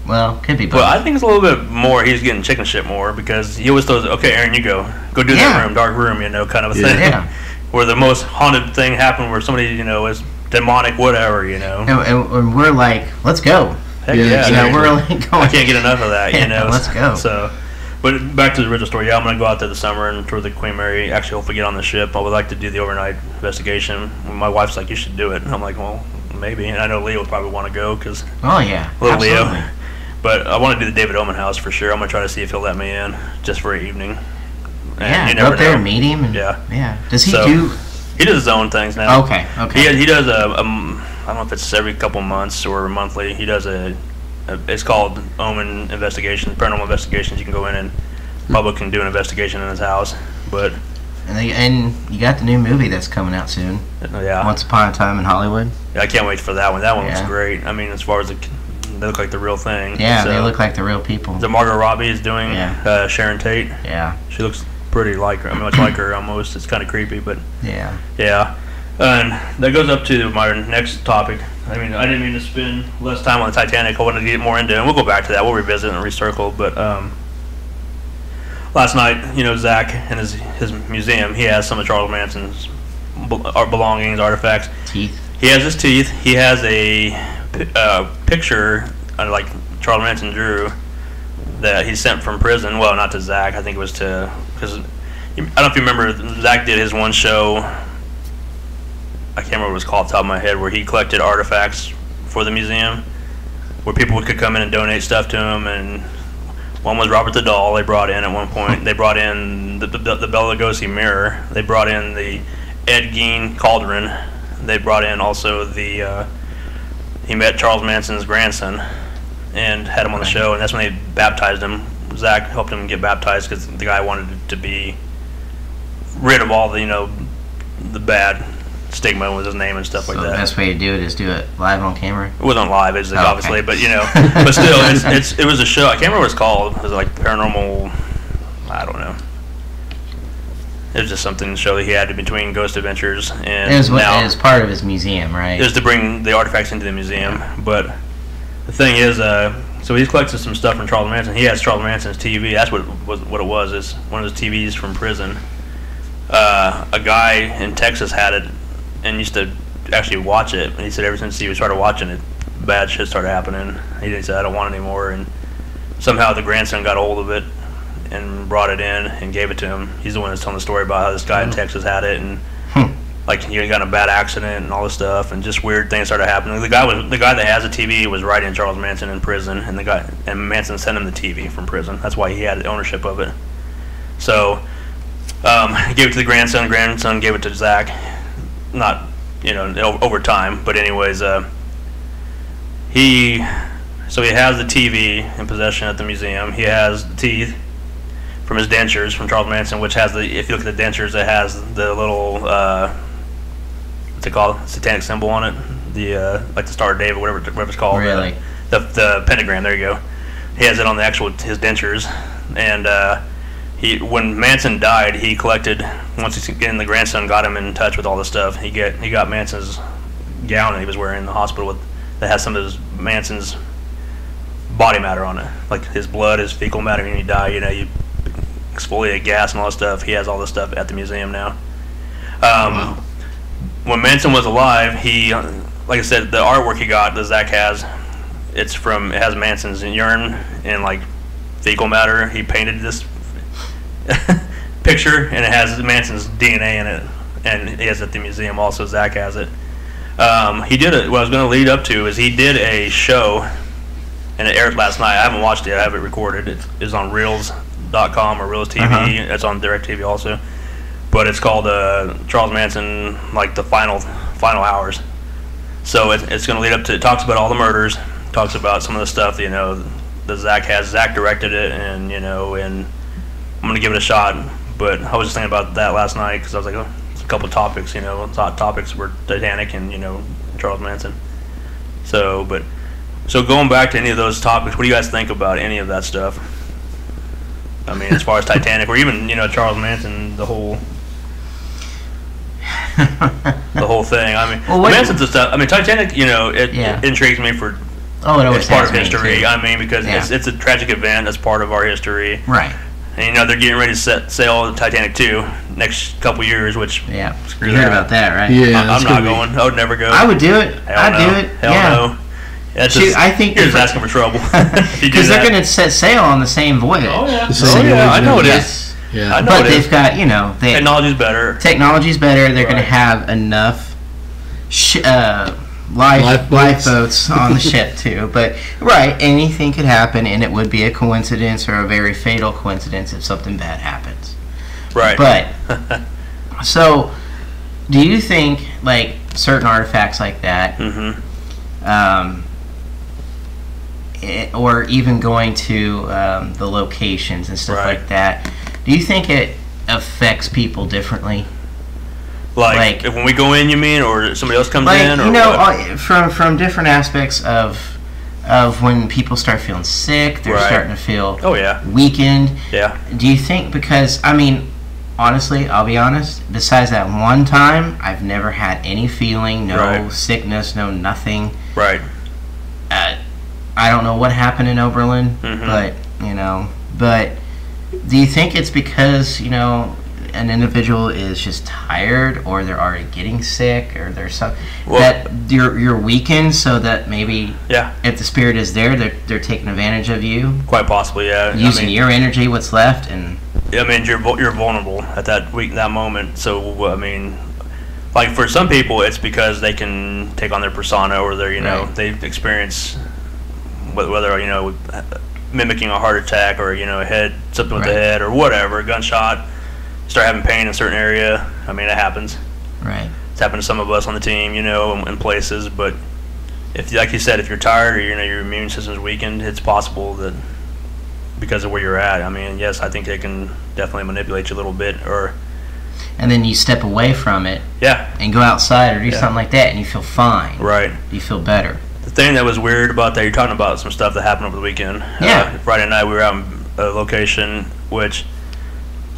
well, could be both. Well, I think it's a little bit more, he's getting chicken shit more because he always throws, okay, Aaron, you go do that room, dark room, kind of a thing. Yeah. Where the most haunted thing happened where somebody, is... demonic, whatever, And we're like, let's go. Heck yeah. We're like going. I can't get enough of that, Let's go. So, but back to the original story. Yeah, I'm gonna go out there this summer and tour the Queen Mary. Actually, hopefully get on the ship. I would like to do the overnight investigation. My wife's like, you should do it. And I'm like, well, maybe. And I know Leo would probably want to go because. Oh yeah. Little Leo. But I want to do the David Oman house for sure. I'm gonna try to see if he'll let me in just for an evening. And go up there and meet him. Yeah. Does he do? He does his own things now. Okay. He does I don't know if it's every couple months or monthly. He does it's called Omen Investigations, Paranormal Investigations. You can go in and public can do an investigation in his house. But and you got the new movie that's coming out soon. Yeah. Once Upon a Time in Hollywood. Yeah, I can't wait for that one. That one looks great. As far as they look like the real thing. Yeah, they look like the real people. The Margot Robbie is doing Sharon Tate. Yeah. She looks pretty like her. Much like her almost. It's kind of creepy, but yeah. And that goes up to my next topic. I didn't mean to spend less time on the Titanic. I wanted to get more into it, and we'll go back to that. We'll revisit and recircle. But last night, Zach and his museum, he has some of Charles Manson's belongings, artifacts. Teeth. He has his teeth. He has a picture like Charles Manson drew that he sent from prison. Well, not to Zach. I think it was because I don't know if you remember, Zach did his one show. I can't remember what it was called off the top of my head, where he collected artifacts for the museum, where people could come in and donate stuff to him. And one was Robert the Doll. They brought in at one point. They brought in the Bela Lugosi mirror. They brought in the Ed Gein cauldron. They brought in also the he met Charles Manson's grandson and had him on the show, and that's when they baptized him. Zach helped him get baptized because the guy wanted to be rid of all the the bad stigma with his name and stuff like that. The best way to do it is do it live on camera. It wasn't live, obviously, but but still, it was a show. I can't remember what it's called. It was like paranormal. I don't know. It was just something to show that he had between Ghost Adventures and it was part of his museum, right? It was to bring the artifacts into the museum, but the thing is, so he's collected some stuff from Charles Manson. He has Charles Manson's TV. That's what it was. Is one of his TVs from prison. A guy in Texas had it and used to actually watch it. And he said ever since he started watching it, bad shit started happening. He said, I don't want it anymore. And somehow the grandson got a hold of it and brought it in and gave it to him. He's the one that's telling the story about how this guy in Texas had it, and like he got in a bad accident and all this stuff, and just weird things started happening. The guy that has the TV was writing Charles Manson in prison, and Manson sent him the TV from prison. That's why he had ownership of it. So he gave it to the grandson. Grandson gave it to Zach. Not over time, but anyways, he has the TV in possession at the museum. He has the teeth from his dentures from Charles Manson, which has if you look at the dentures, it has the little what's it called, satanic symbol on it, the like the Star of David, whatever it's called. Really? The pentagram. There you go. He has it on his dentures, and when Manson died, he collected. Once the grandson got him in touch with all this stuff, he got Manson's gown that he was wearing in the hospital that has some of Manson's body matter on it, like his blood, his fecal matter. When you die, you exfoliate gas and all that stuff. He has all this stuff at the museum now. Wow. When Manson was alive, he, like I said, the artwork he got that Zach has, it has Manson's urine and like fecal matter. He painted this picture, and it has Manson's DNA in it, and he has it at the museum also. Zach has it. He did it. What I was going to lead up to is he did a show, and it aired last night. I haven't watched it. I have it recorded. It's on Reels.com or Reels TV. It's on DirecTV also. But it's called Charles Manson, like the final hours. So it's going to lead up to. It talks about all the murders. Talks about some of the stuff that Zach has. Zach directed it, and and I'm going to give it a shot. But I was just thinking about that last night because I was like, oh, it's a couple of topics. Hot topics were Titanic and Charles Manson. So going back to any of those topics, what do you guys think about any of that stuff? I mean, as far as Titanic, or even Charles Manson, the whole thing. I mean, Manson's stuff. I mean, Titanic. It intrigues me for. Oh, it always it's part of has me history. too. I mean, because it's a tragic event. That's part of our history. Right. And they're getting ready to set sail the Titanic 2 next couple years, which screw you that. heard about that, right? Yeah, I'm not going. I would never go. I would do it. I'd do it. Hell no. That's Shoot, I think you're just asking for trouble. Because they're going to set sail on the same voyage. Oh yeah. The same voyage, I know it yes. is. Yeah. I know But it they've is. got Technology's better. Technology's better. They're going to Right. have enough lifeboats on the ship too. But anything could happen, and it would be a coincidence or a very fatal coincidence if something bad happens. Right. But so, do you think like certain artifacts like that, or even going to the locations and stuff Right. like that, do you think it affects people differently? Like if when we go in, you mean, or somebody else comes in, or what? from different aspects of when people start feeling sick, they're Right. starting to feel Oh yeah. weakened. Yeah. Do you think, because I mean, honestly, I'll be honest, besides that one time, I've never had any feeling, no Right. sickness, no nothing. Right. I don't know what happened in Oberlin, but do you think it's because an individual is just tired, or they're already getting sick, or there's some that you're weakened, so that maybe if the spirit is there, they're taking advantage of you, Quite possibly, yeah. using your energy, what's left, and I mean, you're vulnerable at that moment. So I mean, like for some people, it's because they can take on their persona, or they're Right. they experience whether mimicking a heart attack, or something with the Right. head, or whatever, a gunshot, start having pain in a certain area. I mean, it happens. right. It's happened to some of us on the team, in places, but if, like you said, if you're tired or your immune system's weakened, it's possible that because of where you're at. I mean, yes, I think they can definitely manipulate you a little bit, and then you step away from it. Yeah. And go outside or do something like that, and you feel fine. Right. You feel better. The thing that was weird about that, you're talking about some stuff that happened over the weekend. Yeah. Friday night we were out in a location, which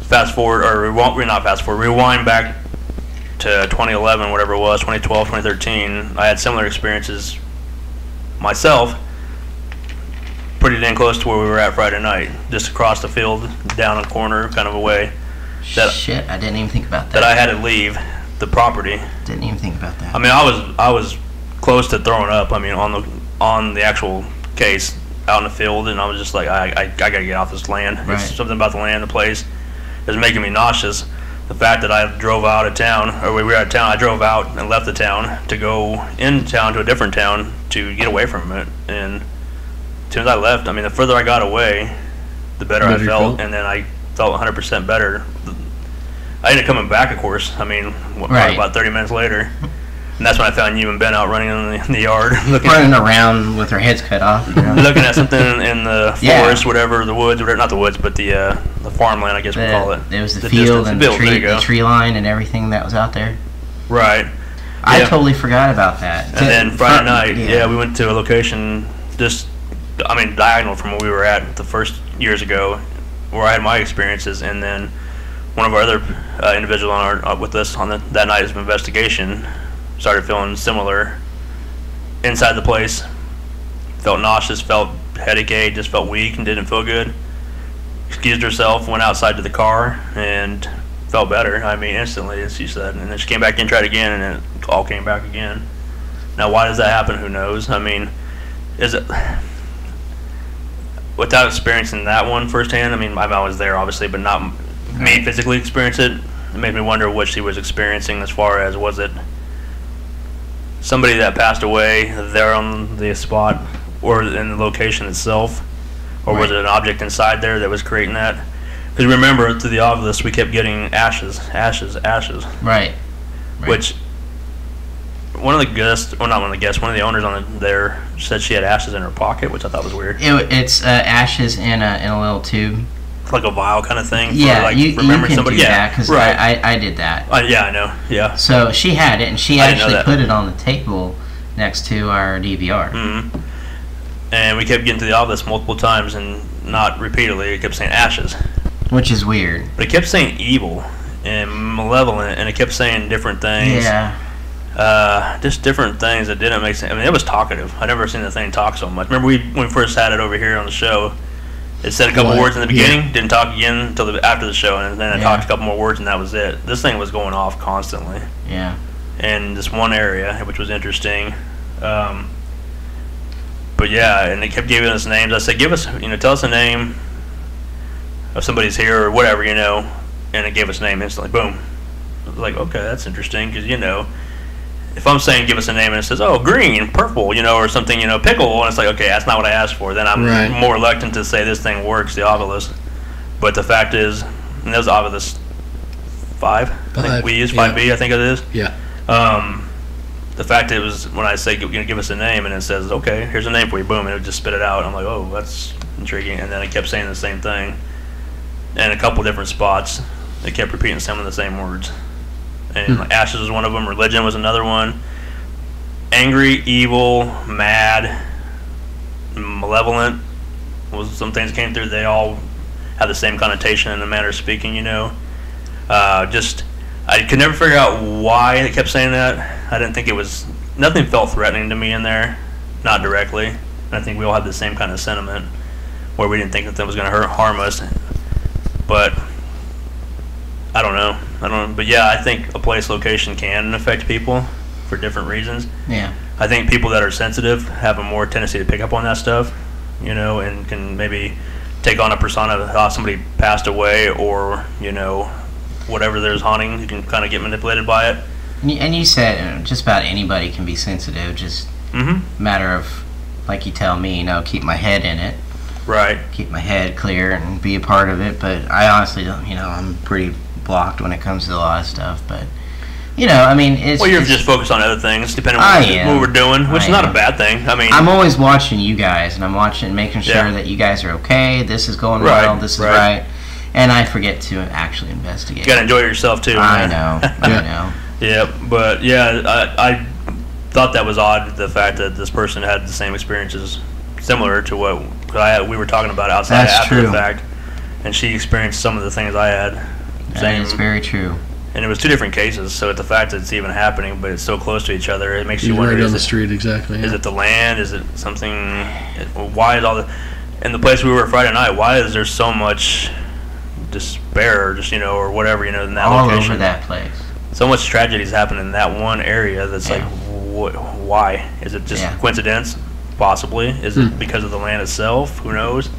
fast forward, or we're not fast forward, rewind back to 2011, whatever it was, 2012, 2013. I had similar experiences myself, pretty dang close to where we were at Friday night, just across the field, down a corner, kind of a way. Shit, I didn't even think about that. That I had to leave the property. Didn't even think about that. I mean, I was close to throwing up. I mean, on the actual case out in the field, and I was just like, I gotta get off this land. Right. It's something about the land, the place, is making me nauseous. The fact that I drove out of town, or we were out of town, I drove out and left the town to go in town to a different town to get away from it. And as soon as I left, I mean, the further I got away, the better I felt, and then I felt 100% better. I ended up coming back, of course. I mean, probably about 30 minutes later. And that's when I found you and Ben out running in the yard. Running around with our heads cut off. You know? Looking at something in the forest, whatever, the woods, whatever, not the woods, but the farmland, I guess we'll call it. There was the field and the tree line and everything that was out there. Right. I totally forgot about that. And then Friday night, we went to a location just, diagonal from where we were at the first years ago, where I had my experiences, and then one of our other individuals with us on that night of investigation started feeling similar inside the place. Felt nauseous, felt headache, just felt weak and didn't feel good. Excused herself, went outside to the car, and felt better. I mean, instantly, as she said. And then she came back in, tried again, and it all came back again. Now, why does that happen? Who knows? I mean, is it... Without experiencing that one firsthand, I mean, I was there, obviously, but not me physically experience it. It made me wonder what she was experiencing as far as, was it somebody that passed away there on the spot or in the location itself, or was it an object inside there that was creating that? Because remember, through the obelisk, we kept getting ashes. Right. Which one of the guests, well, not one of the guests, one of the owners on there said she had ashes in her pocket, which I thought was weird. It's ashes in a little tube. Like a vial kind of thing. Yeah, for like you can somebody. do that because I did that. Yeah, I know. Yeah. So she had it, and she actually put it on the table next to our DVR. Mm-hmm. And we kept getting to the obelisk multiple times, and not repeatedly. It kept saying ashes, which is weird. But it kept saying evil and malevolent, and it kept saying different things. Yeah. Just different things that didn't make sense. I mean, it was talkative. I never seen the thing talk so much. Remember when we first had it over here on the show? It said a couple words in the beginning, didn't talk again until after the show, and then it talked a couple more words, and that was it. This thing was going off constantly. Yeah. In this one area, which was interesting. But yeah, and they kept giving us names. I said, tell us a name of somebody's here or whatever, and it gave us a name instantly. Boom. I was like, okay, that's interesting, because, if I'm saying give us a name and it says, oh, green, purple, or something, pickle, and it's like, okay, that's not what I asked for, then I'm more reluctant to say this thing works, the obelisk. But the fact is, and that was obelisk 5. I think we used 5B, I think it is. Yeah. The fact it was, when I say, give us a name, and it says, okay, here's a name for you, boom, and it would just spit it out. I'm like, oh, that's intriguing. And then I kept saying the same thing. And a couple different spots, they kept repeating some of the same words. And ashes was one of them. Religion was another one. Angry, evil, mad, malevolent was some things came through. They all have the same connotation in a manner of speaking, I could never figure out why they kept saying that. I didn't think nothing felt threatening to me in there, not directly. And I think we all had the same kind of sentiment where we didn't think that was going to harm us. But I don't know. But yeah, I think a place location can affect people for different reasons. Yeah. I think people that are sensitive have a more tendency to pick up on that stuff, and can maybe take on a persona of how somebody passed away, or, whatever there's haunting. You can kind of get manipulated by it. And you said just about anybody can be sensitive. Just matter of, like you tell me, keep my head in it. Right. Keep my head clear and be a part of it. But I honestly don't, I'm pretty blocked when it comes to a lot of stuff. But you know, I mean, it's. Well, you're just focused on other things, depending I on am. what we're doing, which I is not am. a bad thing. I mean, I'm always watching you guys, and I'm making sure Yeah. that you guys are okay. This is going Right, well. This is right. right. And I forget to actually investigate. you gotta enjoy yourself too. I man. know. I know. Yeah, but yeah, I thought that was odd, the fact that this person had the same experiences, similar to what we were talking about outside That's after true. the fact, and she experienced some of the things I had. That is very true. And it was two different cases, so the fact that it's even happening, but it's so close to each other, it makes He's you wonder: right down is the it, street, exactly. is Yeah. it the land? Is it something? Why is all the? In the place we were Friday night, why is there so much despair, or just or whatever in that All location? over that place. So much tragedies happen in that one area. That's Yeah. like, why? Is it just Yeah. coincidence? Possibly. Is it because of the land itself? Who knows?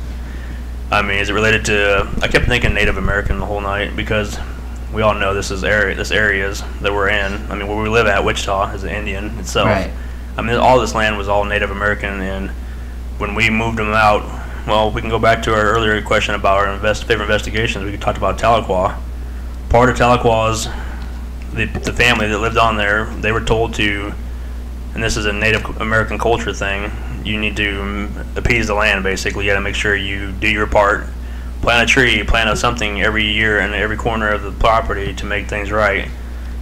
I mean, is it related to? I kept thinking Native American the whole night because we all know this areas that we're in. I mean, where we live at Wichita is Indian itself. Right. I mean, all this land was all Native American, and when we moved them out, well, we can go back to our earlier question about our favorite investigations. We talked about Tahlequah. Part of Tahlequah's the family that lived on there, they were told to, and this is a Native American culture thing, you need to appease the land, basically. You got to make sure you do your part. Plant a tree, plant something every year in every corner of the property to make things right.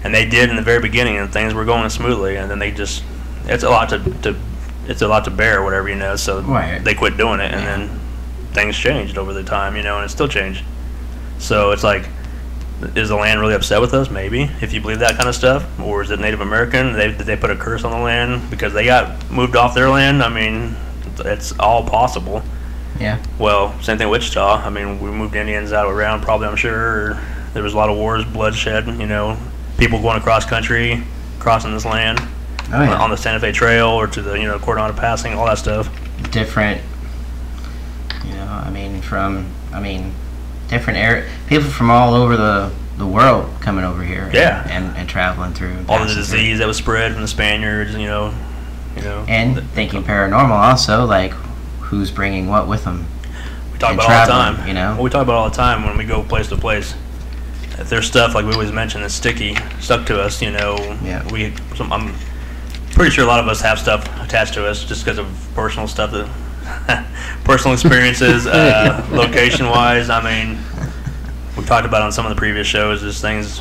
And they did in the very beginning, and things were going smoothly, and then they just, it's a lot to bear, whatever, so Right. they quit doing it, and Yeah. then things changed over the time, and it still changed. So it's like, is the land really upset with us? Maybe, if you believe that kind of stuff. Or is it Native American? Did they put a curse on the land because they got moved off their land? I mean, it's all possible. Yeah. Well, same thing with Wichita. I mean, we moved Indians out around, probably, I'm sure. There was a lot of wars, bloodshed, people going across country, crossing this land Oh yeah. on the Santa Fe Trail or to the, Coronado Passing, all that stuff. Different. Different people from all over the world coming over here. Yeah. And traveling through. All the passing through. disease that was spread from the Spaniards, And thinking paranormal also, like who's bringing what with them. We talk and about all the traveling, time. Well, we talk about all the time when we go place to place. If there's stuff like we always mention that's stuck to us, Yeah. I'm pretty sure a lot of us have stuff attached to us just because of personal stuff that personal experiences, location-wise. I mean, we talked about on some of the previous shows, just things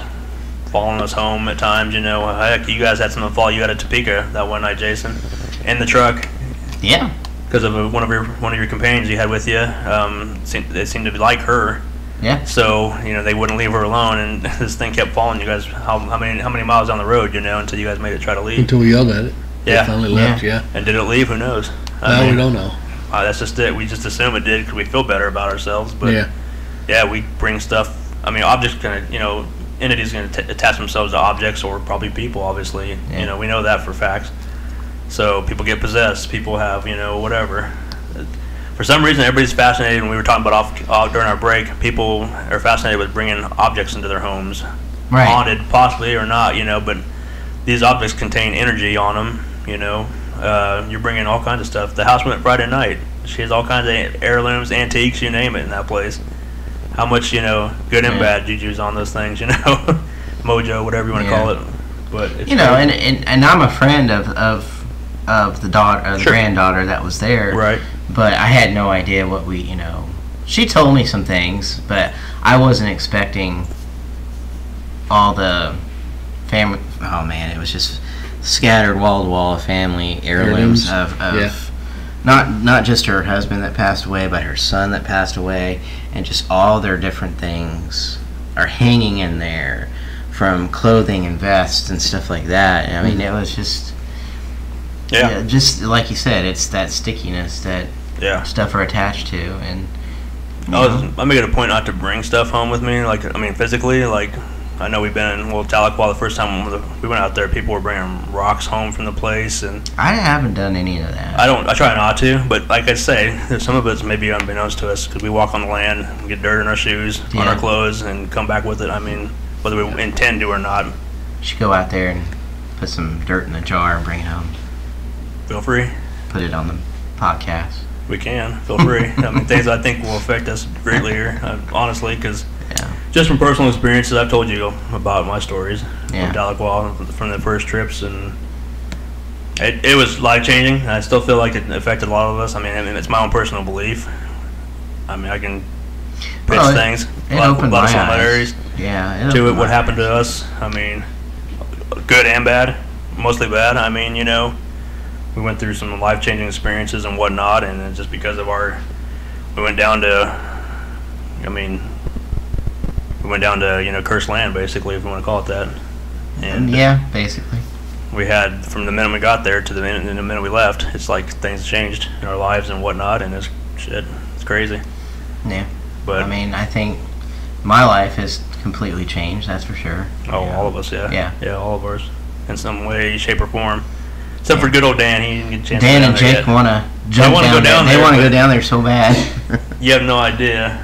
following us home at times. Heck, you guys had something fall you out of Topeka that one night, Jason, in the truck. Yeah. Because of one of your companions you had with you, they seemed to like her. Yeah. So they wouldn't leave her alone, and this thing kept following you guys. How many miles down the road, until you guys made it try to leave? Until we yelled at it. Yeah. It finally left, yeah. And did it leave? Who knows? No, we don't know. That's just it. We just assume it did because we feel better about ourselves. But Yeah. we bring stuff. I mean, objects going to, entities going to attach themselves to objects or probably people. Obviously, Yeah. We know that for facts. So people get possessed. People have, whatever. For some reason, everybody's fascinated. When we were talking about during our break, people are fascinated with bringing objects into their homes, Right. haunted possibly or not, But these objects contain energy on them, You're bringing all kinds of stuff. The house we went Friday night. She has all kinds of heirlooms, antiques, you name it, in that place. How much, good and bad juju's on those things, mojo, whatever you want to call it. But it's and I'm a friend of the daughter, the Sure. granddaughter that was there. right. But I had no idea what she told me some things, but I wasn't expecting all the family. Oh man, it was just scattered wall to wall of family heirlooms of Yeah. not just her husband that passed away, but her son that passed away, and just all their different things are hanging in there, from clothing and vests and stuff like that. And I mean, it was just just like you said, it's that stickiness that stuff are attached to, and I make it a point not to bring stuff home with me. Physically. I know we've been in Tahlequah the first time we went out there. People were bringing rocks home from the place, and I haven't done any of that. I try not to, but like I say, there's some of it's maybe unbeknownst to us because we walk on the land, and get dirt in our shoes, on our clothes, and come back with it. I mean, whether we intend to or not. You should go out there and put some dirt in a jar and bring it home. Feel free. Put it on the podcast. We can. Feel free. I mean, things I think will affect us greatly here, honestly, because Yeah. Just from personal experiences, I've told you about my stories Yeah. from Tahlequah, from the first trips, and it was life-changing. I still feel like it affected a lot of us. I mean, it's my own personal belief. I mean, I can pitch things, It a lot opened of my similarities Yeah. to it, opened what my happened eyes. to us. I mean, good and bad, mostly bad. I mean, you know, we went through some life-changing experiences and whatnot, and then just because of we went down to, you know, cursed land, basically, if you want to call it that. And Yeah, basically. we had, from the minute we got there to the minute we left, it's like things changed in our lives and whatnot, and it's crazy. Yeah. But I mean, I think my life has completely changed. That's for sure. all of us, Yeah. all of ours, in some way, shape, or form. Except for good old Dan, he didn't get a chance to Dan go and down there Jake yet. want to jump wanna down, go down They there, want to but- go down there so bad. You have no idea.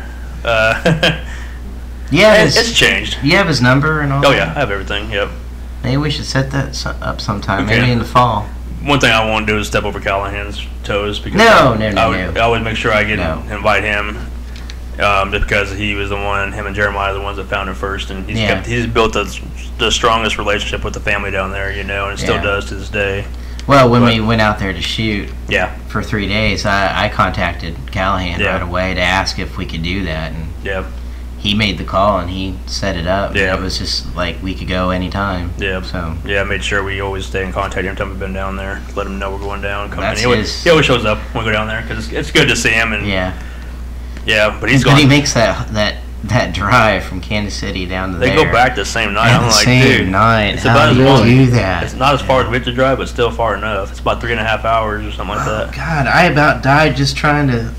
Yeah, It's changed. you have his number and all. Oh that? yeah, I have everything. Yep. Maybe we should set that up sometime. Okay. Maybe in the fall. One thing I won't do is step over Callahan's toes because No, I always make sure I No. invite him, just because he was the one. Him and Jeremiah are the ones that found it first, and he's built the strongest relationship with the family down there, you know, and it still Yeah. does to this day. Well, when we went out there to shoot Yeah, for 3 days, I contacted Callahan Yeah. right away to ask if we could do that, and yeah, he made the call and he set it up. Yeah. It was just like we could go anytime. yeah. So Yeah, I made sure we always stay in contact every time we've been down there. Let him know we're going down. Come in. That's He always, his- he always shows up when we go down there because it's good to see him. And yeah, but he's but gone. he makes that drive from Kansas City down to They there. go back the same night. at I'm the like, same dude, night. it's How about do as long. you do that? It's not as far as we have to drive, but still far enough. It's about 3.5 hours or something like Oh, that. God, I about died just trying to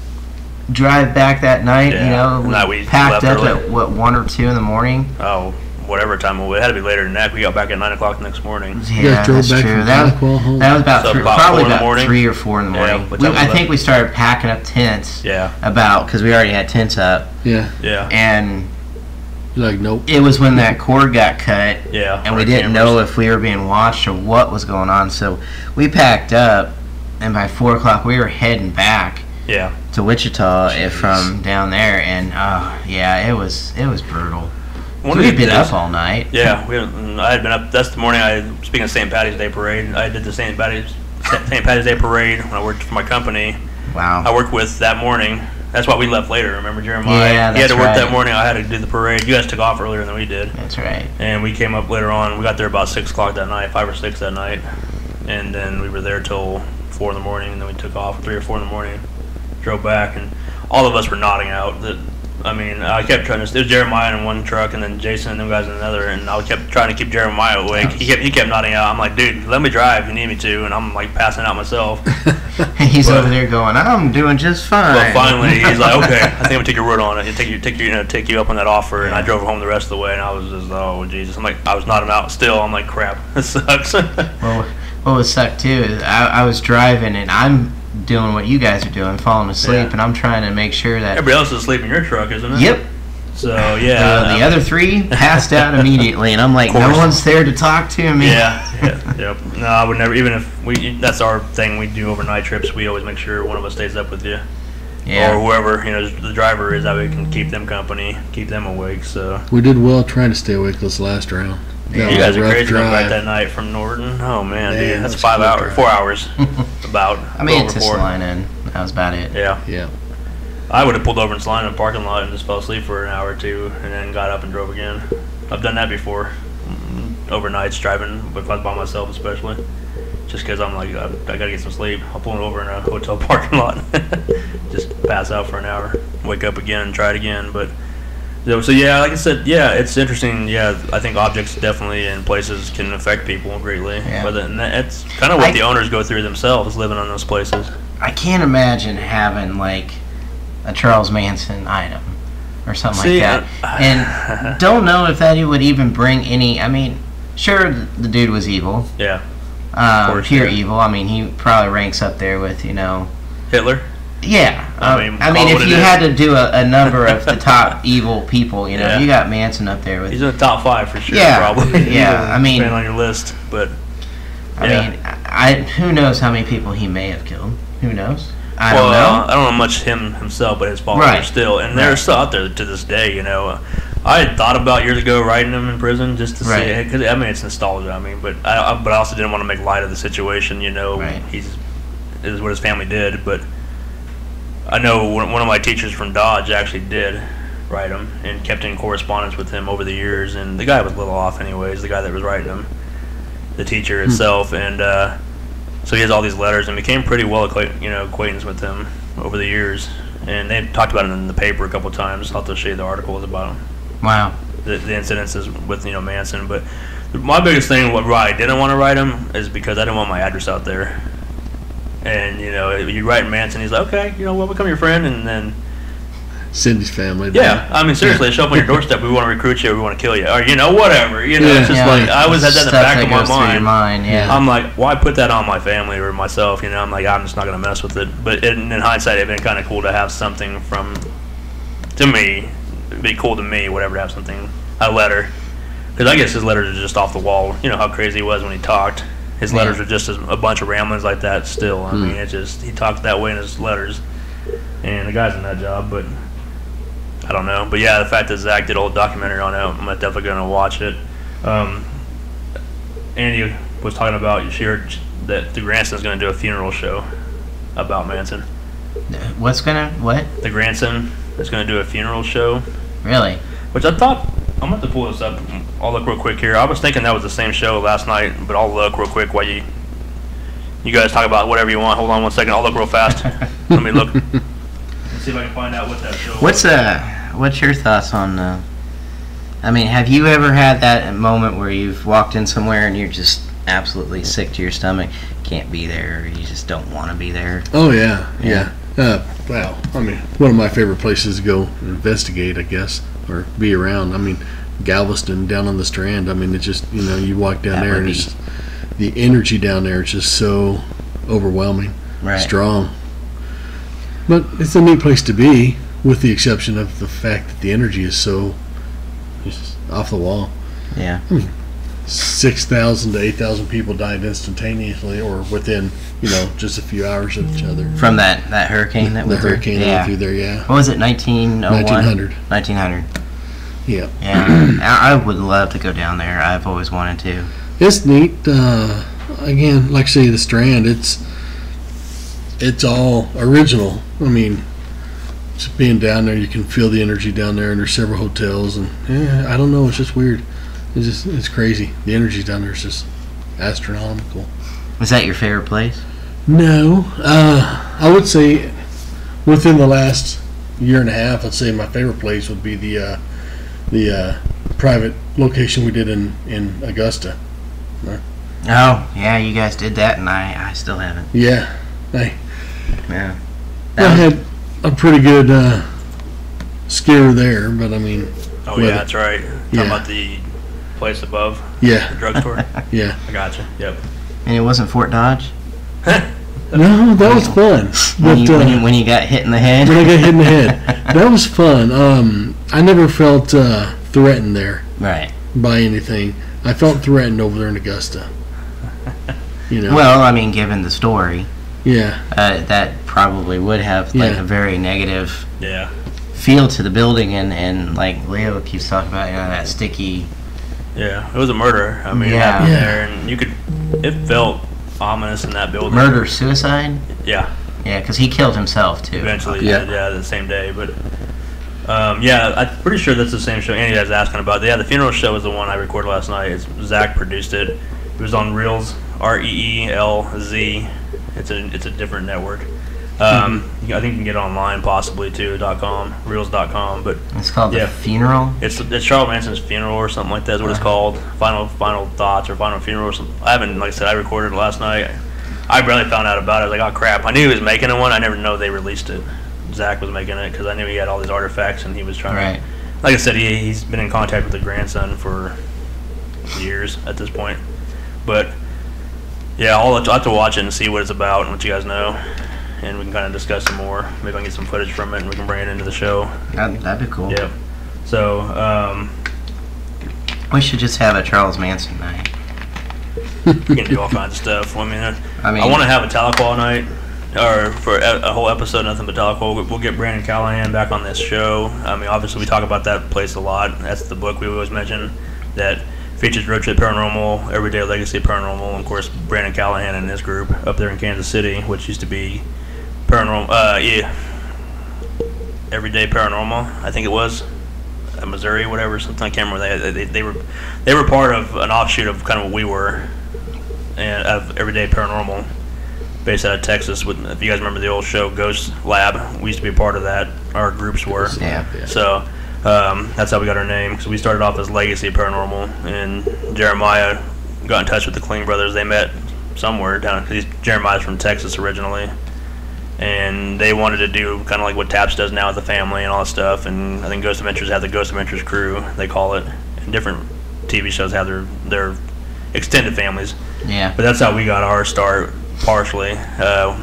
drive back that night. Yeah, You know, the night we packed left up early. at what 1 or 2 in the morning. Oh, whatever time it was. It had to be later than that. We got back at 9 o'clock the next morning. You Yeah, guys drove that's back true. from That was Tahlequah home? about, So three, about probably 4 in the about morning? 3 or 4 in the Yeah, morning. what time I was think that? we started packing up tents Yeah, because we already had tents up, Yeah. yeah, and You're like, nope. it was when that cord got cut, yeah. and we our didn't cameras. know if we were being watched or what was going on. So we packed up, and by 4 o'clock we were heading back Yeah, to Wichita Jeez. from down there, and yeah, it was brutal. One of We'd these been days- up all night. Yeah, I had been up. That's the morning speaking of St. Patty's Day parade, I did the St. Patty's Day parade when I worked for my company. I Wow. worked with that morning. That's why we left later. Remember Jeremiah? Yeah, he had to that's work that right. morning. I had to do the parade. You guys took off earlier than we did, That's right. and we came up later on. We got there about 6 o'clock that night, 5 or 6 that night, and then we were there till 4 in the morning, and then we took off 3 or 4 in the morning, drove back, and all of us were nodding out. I kept trying to. It was Jeremiah in one truck, and then Jason and them guys in another, and I kept trying to keep Jeremiah awake. He kept nodding out. I'm like, dude, let me drive if you need me to, and I'm like passing out myself. He's But- over there going, I'm doing just fine. But finally, he's like, okay, I think I'm gonna take your word on it. Take you up on that offer, and I drove home the rest of the way, and I was just, oh Jesus, I'm like, I was nodding out still. I'm like, crap, this sucks. Well, what was sucked too is I was driving and I'm doing what you guys are doing, falling asleep, Yeah. and I'm trying to make sure that. Everybody else is asleep in your truck, isn't it? Yep. So yeah, The other 3 passed out immediately, and I'm like, Of no course. one's there to talk to me. Yep. No, I would never. Even if that's our thing. We do overnight trips. We always make sure one of us stays up with you, or Yeah. whoever the driver is. That way we can keep them company, keep them awake. So We did well trying to stay awake this last round. That Yeah. was you guys a are rough crazy going back drive. that night from Norton. Oh man, Yeah, dude, that that's was 5 a hours, drive. 4 hours, about. I made it over to 4. Salina, and that was about it. Yeah, Yeah. I would have pulled over in Salina in the parking lot and just fell asleep for an hour or two, and then got up and drove again. I've done that before, overnights driving, if I was by myself especially. Just because I'm like, I gotta get some sleep. I'll pull it over in a hotel parking lot, just pass out for an hour, wake up again, and try it again. But so yeah, like I said, yeah, it's interesting. Yeah, I think objects definitely in places can affect people greatly. Yeah. But then that's kind of what I- the owners go through themselves, living on those places. I can't imagine having like a Charles Manson item or something See, like that, and don't know if that would even bring any. I mean, sure, the dude was evil, Yeah, course, pure yeah. evil. I mean, he probably ranks up there with Hitler. Yeah, I mean, I call mean, it if what it you is. had to do a number of the top evil people, you know, Yeah. you got Manson up there with. He's in the top 5 for sure. Yeah, Probably. yeah, I mean- depending on your list, but I yeah. mean, who knows how many people he may have killed? Who knows? I well, don't know. I don't know much him himself, but his followers Right. still, and Right. they're still out there to this day. You know, I had thought about years ago writing him in prison just to Right. see, because I mean it's nostalgia. I mean, but I also didn't want to make light of the situation. You know, Right. is what his family did. But I know one of my teachers from Dodge actually did write him and kept in correspondence with him over the years. And the guy was a little off, anyways. The guy that was writing him, the teacher itself, and so he has all these letters and became pretty well acquaintance with him over the years. And they talked about it in the paper a couple of times. I'll have to show you the articles about him. Wow. The incidences with Manson. But my biggest thing why I didn't want to write him is because I didn't want my address out there. And you write Manson, he's like, okay, we'll become your friend, and then Cindy's family. yeah, I mean seriously, they show up on your doorstep. We want to recruit you, or we want to kill you, or whatever. It's just like I always had that in the back of my mind. Yeah. I'm like, why put that on my family or myself? I'm like, I'm just not gonna mess with it. But in hindsight, it'd been kind of cool to have something to me. It'd be cool to me, whatever, to have something, a letter, because I guess his letters are just off the wall. You know how crazy he was when he talked. His letters are just a bunch of ramblings like that. Still, I mean, he talked that way in his letters, and the guy's in that job, but. I don't know, but yeah, the fact that Zach did a whole documentary on it, I'm definitely going to watch it. Andy was talking about, she heard that the Granson's going to do a funeral show about Manson. What? The Granson is going to do a funeral show. Really? Which I thought, I'm going to pull this up. I'll look real quick here. I was thinking that was the same show last night, but I'll look real quick while you guys talk about whatever you want. Hold on one second. I'll look real fast. Let me look. Let's see if I can find out what that show was. What's your thoughts on I mean, have you ever had that moment where you've walked in somewhere and you're just absolutely sick to your stomach, can't be there, or you just don't want to be there? Oh yeah. Well, I mean, one of my favorite places to go investigate, I guess, or be around. I mean, Galveston down on the Strand. I mean, it's just you walk down there and it's just, the energy down there is just so overwhelming, strong. But it's a neat place to be, with the exception of the fact that the energy is so just off the wall. Yeah. I mean, 6,000 to 8,000 people died instantaneously, or within just a few hours of each other. From that hurricane that went through? Hurricane that went through there, yeah. What was it, 1901? 1900. Yeah. Yeah. I would love to go down there. I've always wanted to. It's neat. Again, like I say, the Strand, it's all original. I mean, just being down there, you can feel the energy down there, and there's several hotels, and I don't know, it's just weird. It's crazy. The energy down there is just astronomical. Was that your favorite place? No, I would say within the last year and a half, I'd say my favorite place would be the private location we did in Augusta. Oh yeah, you guys did that, and I still haven't. Yeah, Yeah. I had a pretty good scare there, but I mean. Oh yeah, that's right. Talking about the place above. Yeah. The drugstore. Yeah. I gotcha. Yep. And it wasn't Fort Dodge? No, that was fun. When you got hit in the head? When I got hit in the head. That was fun. I never felt threatened there. Right. By anything. I felt threatened over there in Augusta. Well, I mean, given the story. Yeah. That probably would have a very negative feel to the building, and like Leo keeps talking about, that sticky. Yeah, it was a murder. I mean, it happened there, and it felt ominous in that building. Murder, suicide? Yeah. Yeah, because he killed himself too. Eventually, the same day. But I'm pretty sure that's the same show Andy was asking about. Yeah, the funeral show was the one I recorded last night. Zach produced it. It was on Reelz, REELZ. It's a different network. I think you can get it online possibly too, .com, Reelz.com, but it's called The Funeral. It's Charles Manson's funeral or something like that is what it's called. Final thoughts or final funeral or something. I haven't, like I said, I recorded it last night. I barely found out about it. I was like, oh crap! I knew he was making one. I never know they released it. Zach was making it because I knew he had all these artifacts and he was trying to. Like I said, he's been in contact with the grandson for years at this point, but yeah, I'll have to watch it and see what it's about and what you guys know. And we can kind of discuss some more. Maybe I can get some footage from it and we can bring it into the show. That'd be cool. Yeah. So, we should just have a Charles Manson night. We can do all kinds of stuff. I mean, I want to have a Tahlequah night. or for a whole episode, Nothing But Tahlequah, we'll get Brandon Callahan back on this show. I mean, obviously we talk about that place a lot. That's the book we always mention that features Road Trip Paranormal, Everyday Legacy Paranormal, and of course Brandon Callahan and his group up there in Kansas City, which used to be Paranormal, Everyday Paranormal, I think it was, Missouri, whatever, something, I can't remember. They were part of an offshoot of kind of what we were, and of Everyday Paranormal, based out of Texas. With, if you guys remember the old show Ghost Lab, we used to be a part of that. Our groups were. Yeah. So that's how we got our name, because we started off as Legacy Paranormal, and Jeremiah got in touch with the Kling brothers. They met somewhere down, because Jeremiah's from Texas originally, and they wanted to do kind of like what Taps does now with the family and all that stuff. And I think Ghost Adventures have the Ghost Adventures crew, they call it, and different TV shows have their extended families. Yeah. But that's how we got our start, partially. So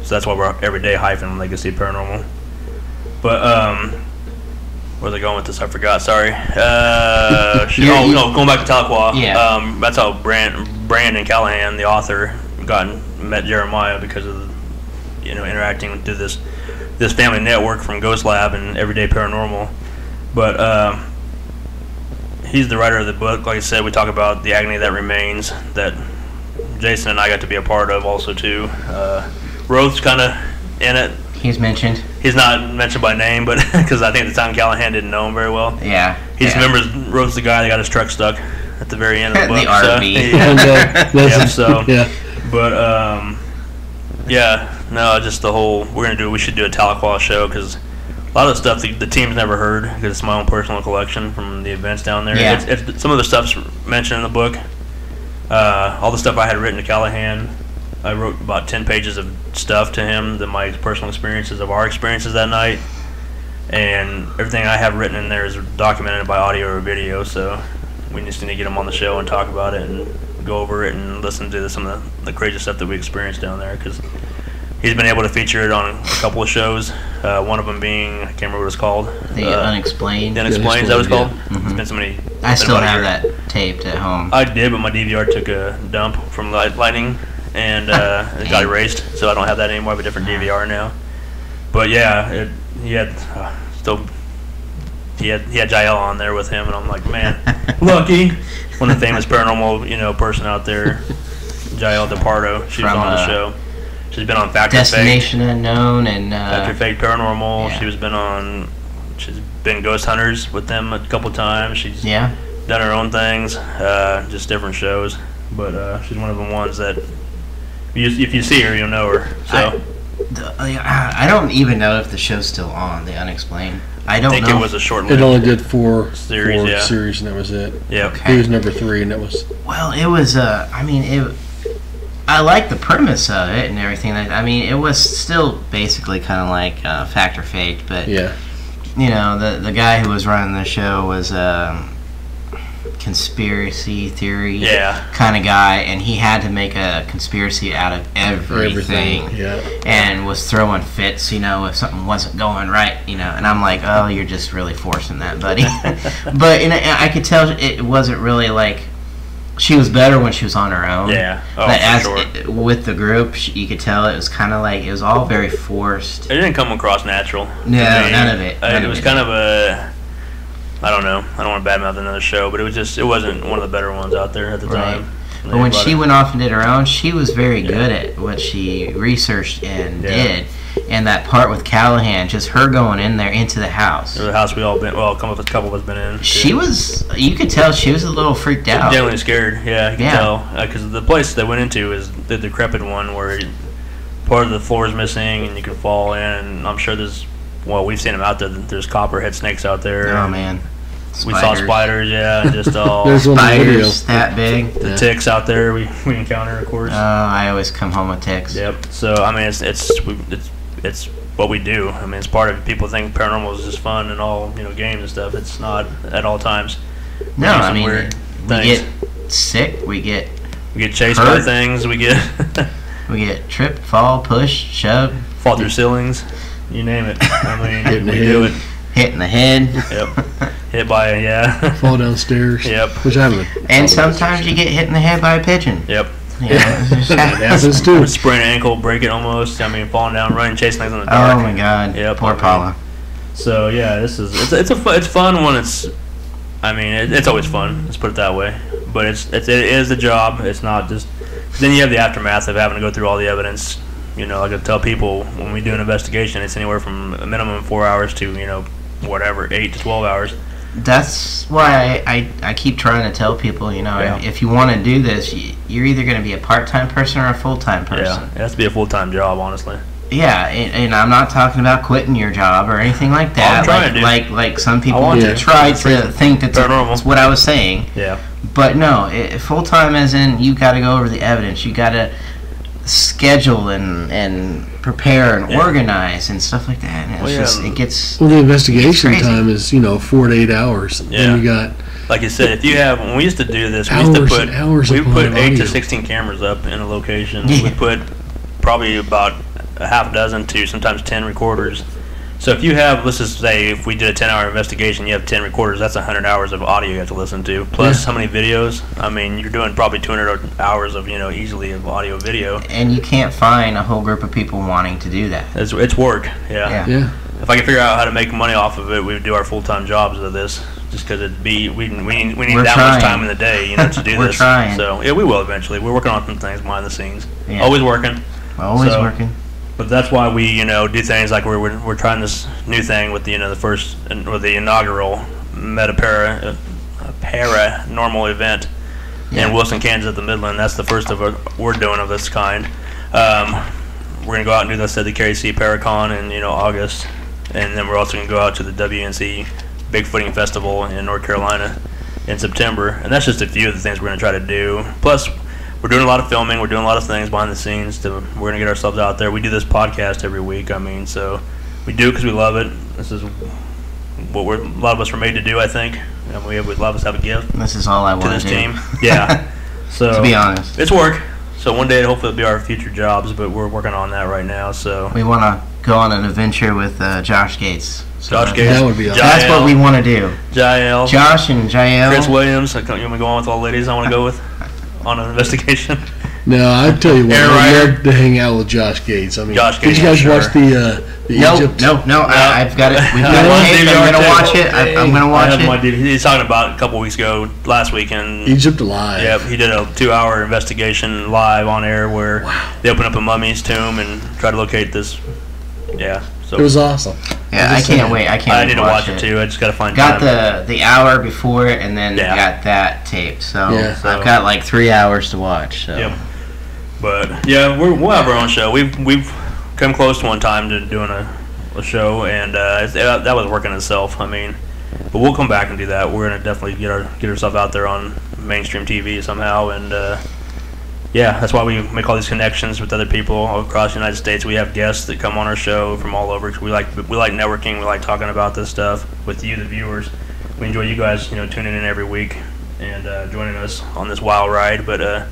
that's why we're Everyday hyphen Legacy Paranormal. But where's I going with this? I forgot. Sorry. Going back to Tahlequah. Yeah. That's how Brandon Callahan, the author, met Jeremiah, because of interacting through this family network from Ghost Lab and Everyday Paranormal. But he's the writer of the book. Like I said, we talk about the agony that remains, that Jason and I got to be a part of also too. Roth's kind of in it. He's mentioned. He's not mentioned by name, but because I think at the time Callahan didn't know him very well. Yeah. He just remembers Roth's the guy that got his truck stuck at the very end of the book. The RV. Yeah. But just the whole, we should do a Tahlequah show, because a lot of the stuff the team's never heard, because it's my own personal collection from the events down there. Yeah. It's some of the stuff's mentioned in the book. All the stuff I had written to Callahan, I wrote about 10 pages of stuff to him, my personal experiences of our experiences that night, and everything I have written in there is documented by audio or video. So we just need to get him on the show and talk about it and go over it and listen to some of the crazy stuff that we experienced down there, because he's been able to feature it on a couple of shows. One of them being, I can't remember what it's called. The Unexplained. The Unexplained, is that what it's called? Mm-hmm. It's been so many. I still have that taped at home. I did, but my DVR took a dump from lightning, and it got erased, so I don't have that anymore. I have a different DVR now. But yeah, he had Jael on there with him, and I'm like, man, lucky. One of the famous paranormal, person out there, Jael DePardo. She was on the show. She's been on Factor Destination Fake. Unknown and Factor Fake Paranormal. Yeah. She's been Ghost Hunters with them a couple times. She's done her own things, just different shows. But she's one of the ones that, if you see her, you'll know her. So I don't even know if the show's still on, The Unexplained. I think it was a short-lived. It only did four series, series, and that was it. Yeah. Okay. He was number 3, and that was. Well, it was. I like the premise of it and everything. It was still basically kind of like Factor Fake, but yeah. The guy who was running the show was conspiracy theory kind of guy, and he had to make a conspiracy out of everything. Yeah. And was throwing fits, if something wasn't going right, and I'm like, oh, you're just really forcing that, buddy. But I could tell it wasn't really like, she was better when she was on her own. Yeah. Oh, but with the group, you could tell it was kind of like, it was all very forced. It didn't come across natural. No, none of it. It was kind of a, I don't know. I don't want to badmouth another show, but it wasn't one of the better ones out there at the time. But when she went off and did her own, she was very good at what she researched and did. And that part with Callahan, just her going in there into the house. The house we all been, a couple of us been in. She was, you could tell she was a little freaked out. Genuinely scared, yeah, you can tell. Because the place they went into is the decrepit one where part of the floor is missing and you can fall in. And I'm sure we've seen them out there. There's copperhead snakes out there. Oh, man. We saw spiders, just all. There's one spiders that big. The ticks out there we encounter, of course. I always come home with ticks. Yep. So it's what we do. It's part of it. People think paranormal is just fun and all games and stuff. It's not at all times. No, we get sick. We get chased hurt. by things. We get trip, fall, push, shove, fall through ceilings. You name it. We do it. Hit in the head. Yep. Hit by fall downstairs. Yep. Which happened. And sometimes you get hit in the head by a pigeon. Yep. You know, That happens too. Sprain an ankle, break it almost. I mean, falling down, running, chasing things in the dark. oh my God. Yep, Poor I mean, Paula. So yeah, it's fun when it's. I mean, it's always fun. Let's put it that way. But it is the job. It's not just. Then you have the aftermath of having to go through all the evidence. You know, like I tell people when we do an investigation, it's anywhere from a minimum 4 hours to whatever 8 to 12 hours. That's why I keep trying to tell people, Yeah. if you want to do this, you're either going to be a part-time person or a full-time person. Yeah, it has to be a full-time job, honestly. Yeah, and I'm not talking about quitting your job or anything like that. I'm trying to. Like some people want to. try to think that's Paranormal. what I was saying. Yeah. But no, full-time as in you got to go over the evidence. You got to schedule and prepare and Yeah. organize and stuff like that. And it's it gets Well, the investigation It's crazy. time is 4 to 8 hours. Yeah. Then you got Like you said, if you have, when we used to do this, we used to Hours put and hours we upon put 8 to audio. 16 cameras up in a location. Yeah. We put probably about a half dozen to sometimes 10 recorders. So if you have, let's just say, if we did a 10-hour investigation, you have 10 recorders. That's 100 hours of audio you have to listen to. Plus, Yeah. how many videos? I mean, you're doing probably 200 hours of easily of audio video. and you can't find a whole group of people wanting to do that. It's work. Yeah. yeah. If I could figure out how to make money off of it, we would do our full-time jobs of this. Just because we need We're that trying. much time in the day, to do We're this. trying. So yeah, we will eventually. We're working on some things behind the scenes. Yeah. Always working. Always So- working. But that's why we do things like we're trying this new thing with the first or the inaugural paranormal event Yeah. in Wilson, Kansas at the Midland. That's the first we're doing of this kind. We're gonna go out and do this at the KC Paracon in August, and then we're also gonna go out to the WNC Bigfooting Festival in North Carolina in September. And that's just a few of the things we're gonna try to do. Plus, we're doing a lot of filming. We're doing a lot of things behind the scenes. We're going to get ourselves out there. We do this podcast every week. I mean, so we do because we love it. This is what a lot of us were made to do, I think. And a lot of us have a gift This is all I to want this to do. team. Yeah. So To be honest. it's work. So one day, hopefully, it'll be our future jobs, but we're working on that right now. So We want to go on an adventure with Josh Gates. So Josh Gates, That would be awesome. That's what we want to do. Jael, Josh and Jael. Chris Williams. You want me to go on with all the ladies I want to go with on an investigation? No, I tell you what, Aaron I'd Ryder. love to hang out with Josh Gates. I mean, Josh did Gates, you guys sure. watch the Egypt? No. I've got it. We've got I it taped. want I'm going to DVR watch too. it. I'm going to I watch have my it. DVD. He's talking about a couple weeks ago, last weekend. Egypt Alive. Yep, he did a 2-hour investigation live on air where they open up a mummy's tomb and try to locate this. Yeah, so It was awesome. Yeah, I can't wait. I can't I wait need to watch it too. I just gotta find Got time. the hour before it, and then Yeah. got that taped. So Yeah. I've got like 3 hours to watch. So. Yep. But yeah, we'll have our own show. We've come close to one time to doing a show, and that was working itself. I mean, but we'll come back and do that. We're gonna definitely get ourselves out there on mainstream TV somehow, and yeah, that's why we make all these connections with other people all across the United States. We have guests that come on our show from all over. 'Cause we like networking. We like talking about this stuff with you, the viewers. We enjoy you guys, tuning in every week and joining us on this wild ride. But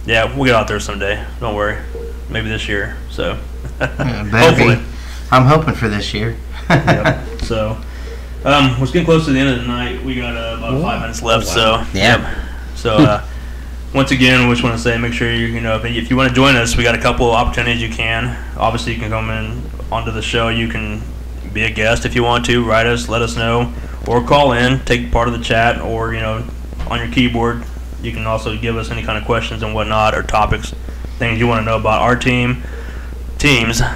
yeah, we'll get out there someday. Don't worry. Maybe this year. So Better hopefully. be. I'm hoping for this year. Yep. So we're getting close to the end of the night. We got about 5 minutes left. So Yeah. yep. So once again, we just want to say, make sure if you want to join us, we got a couple of opportunities you can. Obviously, you can come in onto the show. You can be a guest if you want to. Write us, let us know, or call in, take part of the chat, or on your keyboard. You can also give us any kind of questions and whatnot, or topics, things you want to know about our teams,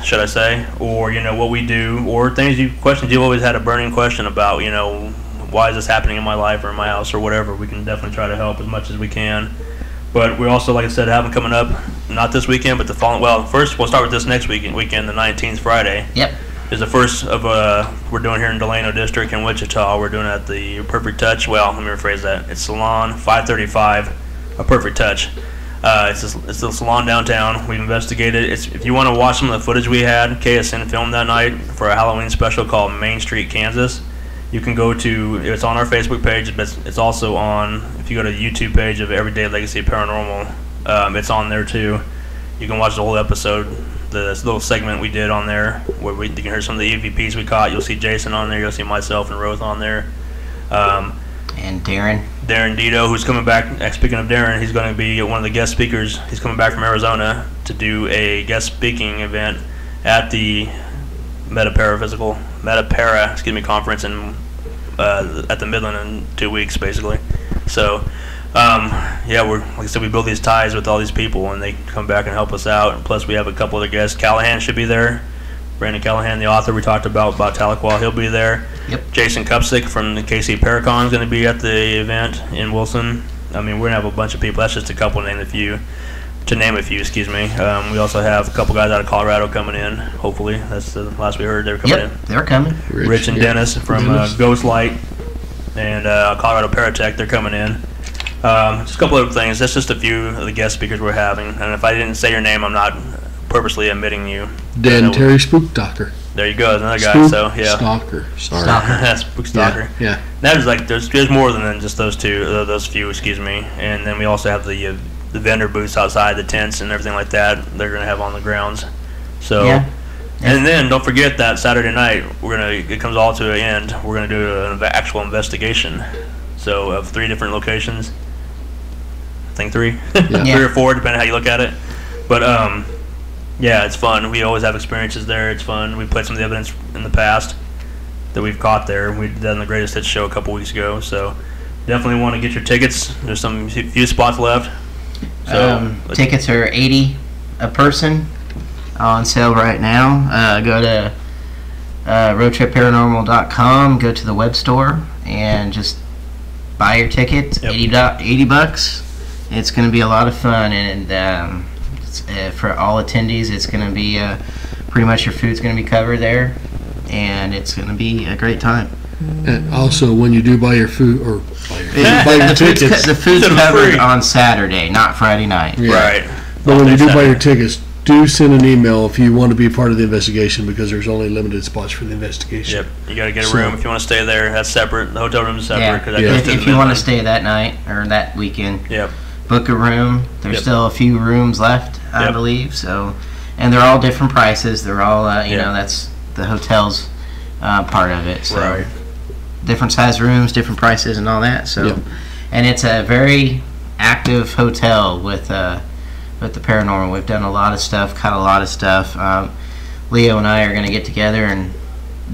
should I say, or what we do, or questions you've always had a burning question about. Why is this happening in my life or in my house or whatever? We can definitely try to help as much as we can. But we also, like I said, have them coming up, not this weekend, but the following. Well, first we'll start with this next weekend, the 19th, Friday. Yep. Is the first of we're doing here in Delano District in Wichita. We're doing it at the Perfect Touch. Well, let me rephrase that. It's Salon 535, a Perfect Touch. It's the salon downtown. We've investigated. If you want to watch some of the footage we had, KSN filmed that night for a Halloween special called Main Street, Kansas. You can go to, it's on our Facebook page, but it's also on, if you go to the YouTube page of Everyday Legacy Paranormal, it's on there too. You can watch the whole episode, the little segment we did on there, where you can hear some of the EVPs we caught. You'll see Jason on there, you'll see myself and Roth on there. And Darren. Darren Dito, who's coming back. Speaking of Darren, he's going to be one of the guest speakers. He's coming back from Arizona to do a guest speaking event at the Metapara conference in at the Midland in 2 weeks, basically. So, yeah, like I said, we build these ties with all these people, and they come back and help us out. And plus, we have a couple other guests. Callahan should be there. Brandon Callahan, the author we talked about Tahlequah, he'll be there. Yep. Jason Kupsick from the KC Paracon is going to be at the event in Wilson. I mean, we're going to have a bunch of people. That's just a couple, to name a few. We also have a couple guys out of Colorado coming in, hopefully. That's the last we heard. They're coming in. They're coming. Rich and Dennis from Ghost Light and Colorado Paratech, they're coming in. Just a couple other things. That's just a few of the guest speakers we're having. And if I didn't say your name, I'm not purposely omitting you. Dan Terry Spooktalker. There you go, another guy. So yeah, Stalker. Sorry, Spookstalker. Yeah. That is like there's more than just those few. Excuse me. And then we also have the vendor booths outside, the tents and everything like that. They're gonna have on the grounds. So, and then don't forget that Saturday night it comes all to an end. We're gonna do an actual investigation. So of 3 different locations. I think 3, 3 or 4, depending on how you look at it. But yeah, it's fun. We always have experiences there. It's fun. We played some of the evidence in the past that we've caught there. We did that on the Greatest Hits show a couple weeks ago. So definitely want to get your tickets. There's some few spots left. So tickets are $80 a person on sale right now. Go to roadtripparanormal.com. Go to the web store and just buy your tickets. Yep. $80. It's going to be a lot of fun, and for all attendees, it's going to be pretty much your food's going to be covered there, and it's going to be a great time. And also, when you do buy your food or buy your tickets, the food's covered on Saturday, not Friday night. Yeah. Right. But when you do buy your tickets, do send an email if you want to be a part of the investigation, because there's only limited spots for the investigation. Yep. You got to get a room if you want to stay there. That's separate. The hotel room is separate. Yeah. If you want to stay that night or that weekend. Yep. Book a room. There's still a few rooms left, I believe. So, and they're all different prices. They're all, you know, that's the hotel's part of it. So, different size rooms, different prices, and all that. So, and it's a very active hotel with the paranormal. We've done a lot of stuff, caught a lot of stuff. Leo and I are going to get together and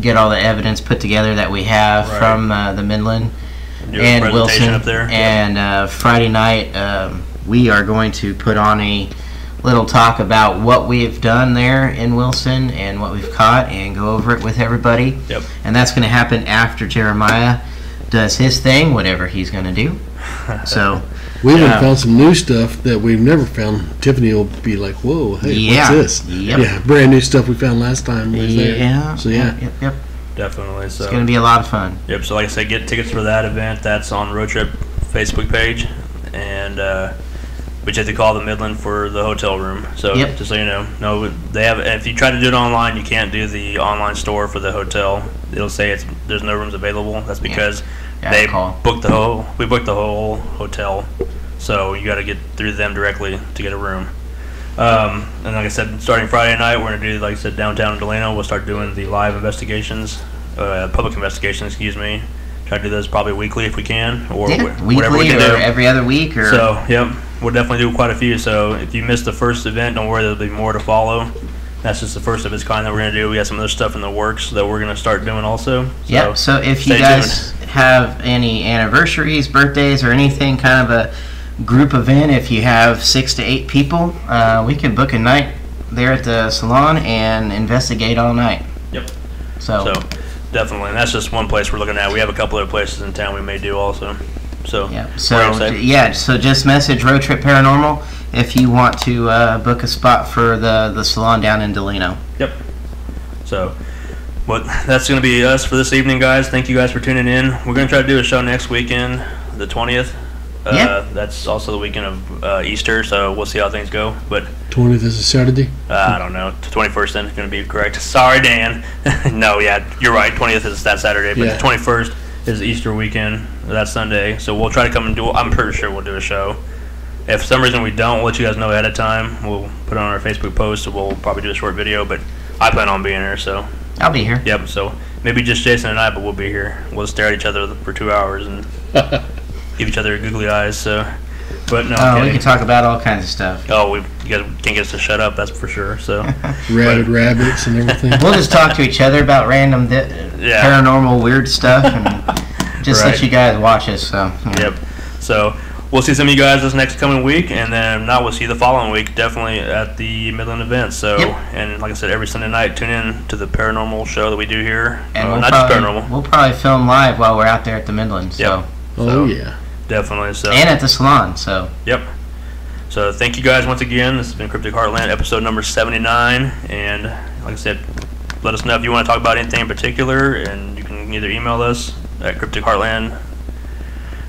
get all the evidence put together that we have from the Midland and Wilson up there. And Friday night we are going to put on a little talk about what we've done there in Wilson and what we've caught, and go over it with everybody. Yep. And that's going to happen after Jeremiah does his thing, whatever he's going to do. So we even found some new stuff that we've never found. Tiffany will be like, "Whoa, hey, what's this?" Yep. Yeah, brand new stuff we found last time. Yeah. So yeah. Yep. Definitely. So it's going to be a lot of fun. Yep. So like I said, get tickets for that event. That's on Road Trip Facebook page, and but you have to call the Midland for the hotel room. So just so you know, no, they have. If you try to do it online, you can't do the online store for the hotel. It'll say there's no rooms available. That's because they booked the whole. We booked the whole hotel, so you got to get through them directly to get a room. And like I said, starting Friday night, we're gonna do, like I said, downtown in Delano. We'll start doing the live investigations, public investigations. Excuse me. Try to do those probably weekly if we can, or weekly, whatever we can or do. every other week. Or so we'll definitely do quite a few. So if you missed the first event, don't worry, there'll be more to follow. That's just the first of its kind that we're gonna do. We have some other stuff in the works that we're gonna start doing also. So So if you guys have any anniversaries, birthdays, or anything, kind of a group event, if you have 6 to 8 people, we can book a night there at the salon and investigate all night. Yep. So definitely, and that's just one place we're looking at. We have a couple other places in town we may do also. So so just message Road Trip Paranormal if you want to book a spot for the salon down in Delano. Yep. So that's going to be us for this evening, guys. Thank you guys for tuning in. We're going to try to do a show next weekend, the 20th. That's also the weekend of Easter, so we'll see how things go. But 20th is a Saturday? I don't know. 21st then is going to be correct. Sorry, Dan. No, you're right. 20th is that Saturday, but the 21st is Easter weekend. That's Sunday. So we'll try to come and do. I'm pretty sure we'll do a show. If for some reason we don't, we'll let you guys know ahead of time. We'll put it on our Facebook post. So we'll probably do a short video, but I plan on being here. So I'll be here. Yep. So maybe just Jason and I, but we'll be here. We'll stare at each other for 2 hours and. give each other googly eyes. So, but no, Oh, we can talk about all kinds of stuff. Oh, you guys can't get us to shut up. That's for sure. So, Rabid rabbits and everything. We'll just talk to each other about random paranormal weird stuff and just let you guys watch us. So. Yeah. Yep. So. We'll see some of you guys this next coming week, and then now we'll see you the following week, definitely at the Midland event. So, and like I said, every Sunday night, tune in to the paranormal show that we do here. And not just paranormal. We'll probably film live while we're out there at the Midland. So. Yep. Oh, yeah. Definitely. So. And at the salon. So. Yep. So thank you guys once again. This has been Cryptic Heartland, episode number 79. And like I said, let us know if you want to talk about anything in particular, and you can either email us at crypticheartland.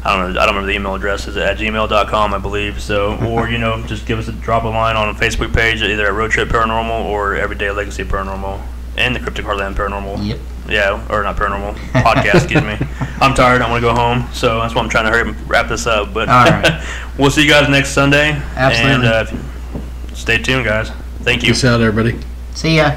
I don't remember the email address. Is it at gmail.com, I believe. So, or just give us drop a line on a Facebook page, either at Road Trip Paranormal or Everyday Legacy Paranormal, and the Cryptic Heartland Paranormal. Yep. Yeah, or not paranormal podcast. Excuse me. I'm tired. I want to go home, so that's why I'm trying to hurry and wrap this up. But all right. We'll see you guys next Sunday. Absolutely. And stay tuned, guys. Thank you. Peace out, everybody. See ya.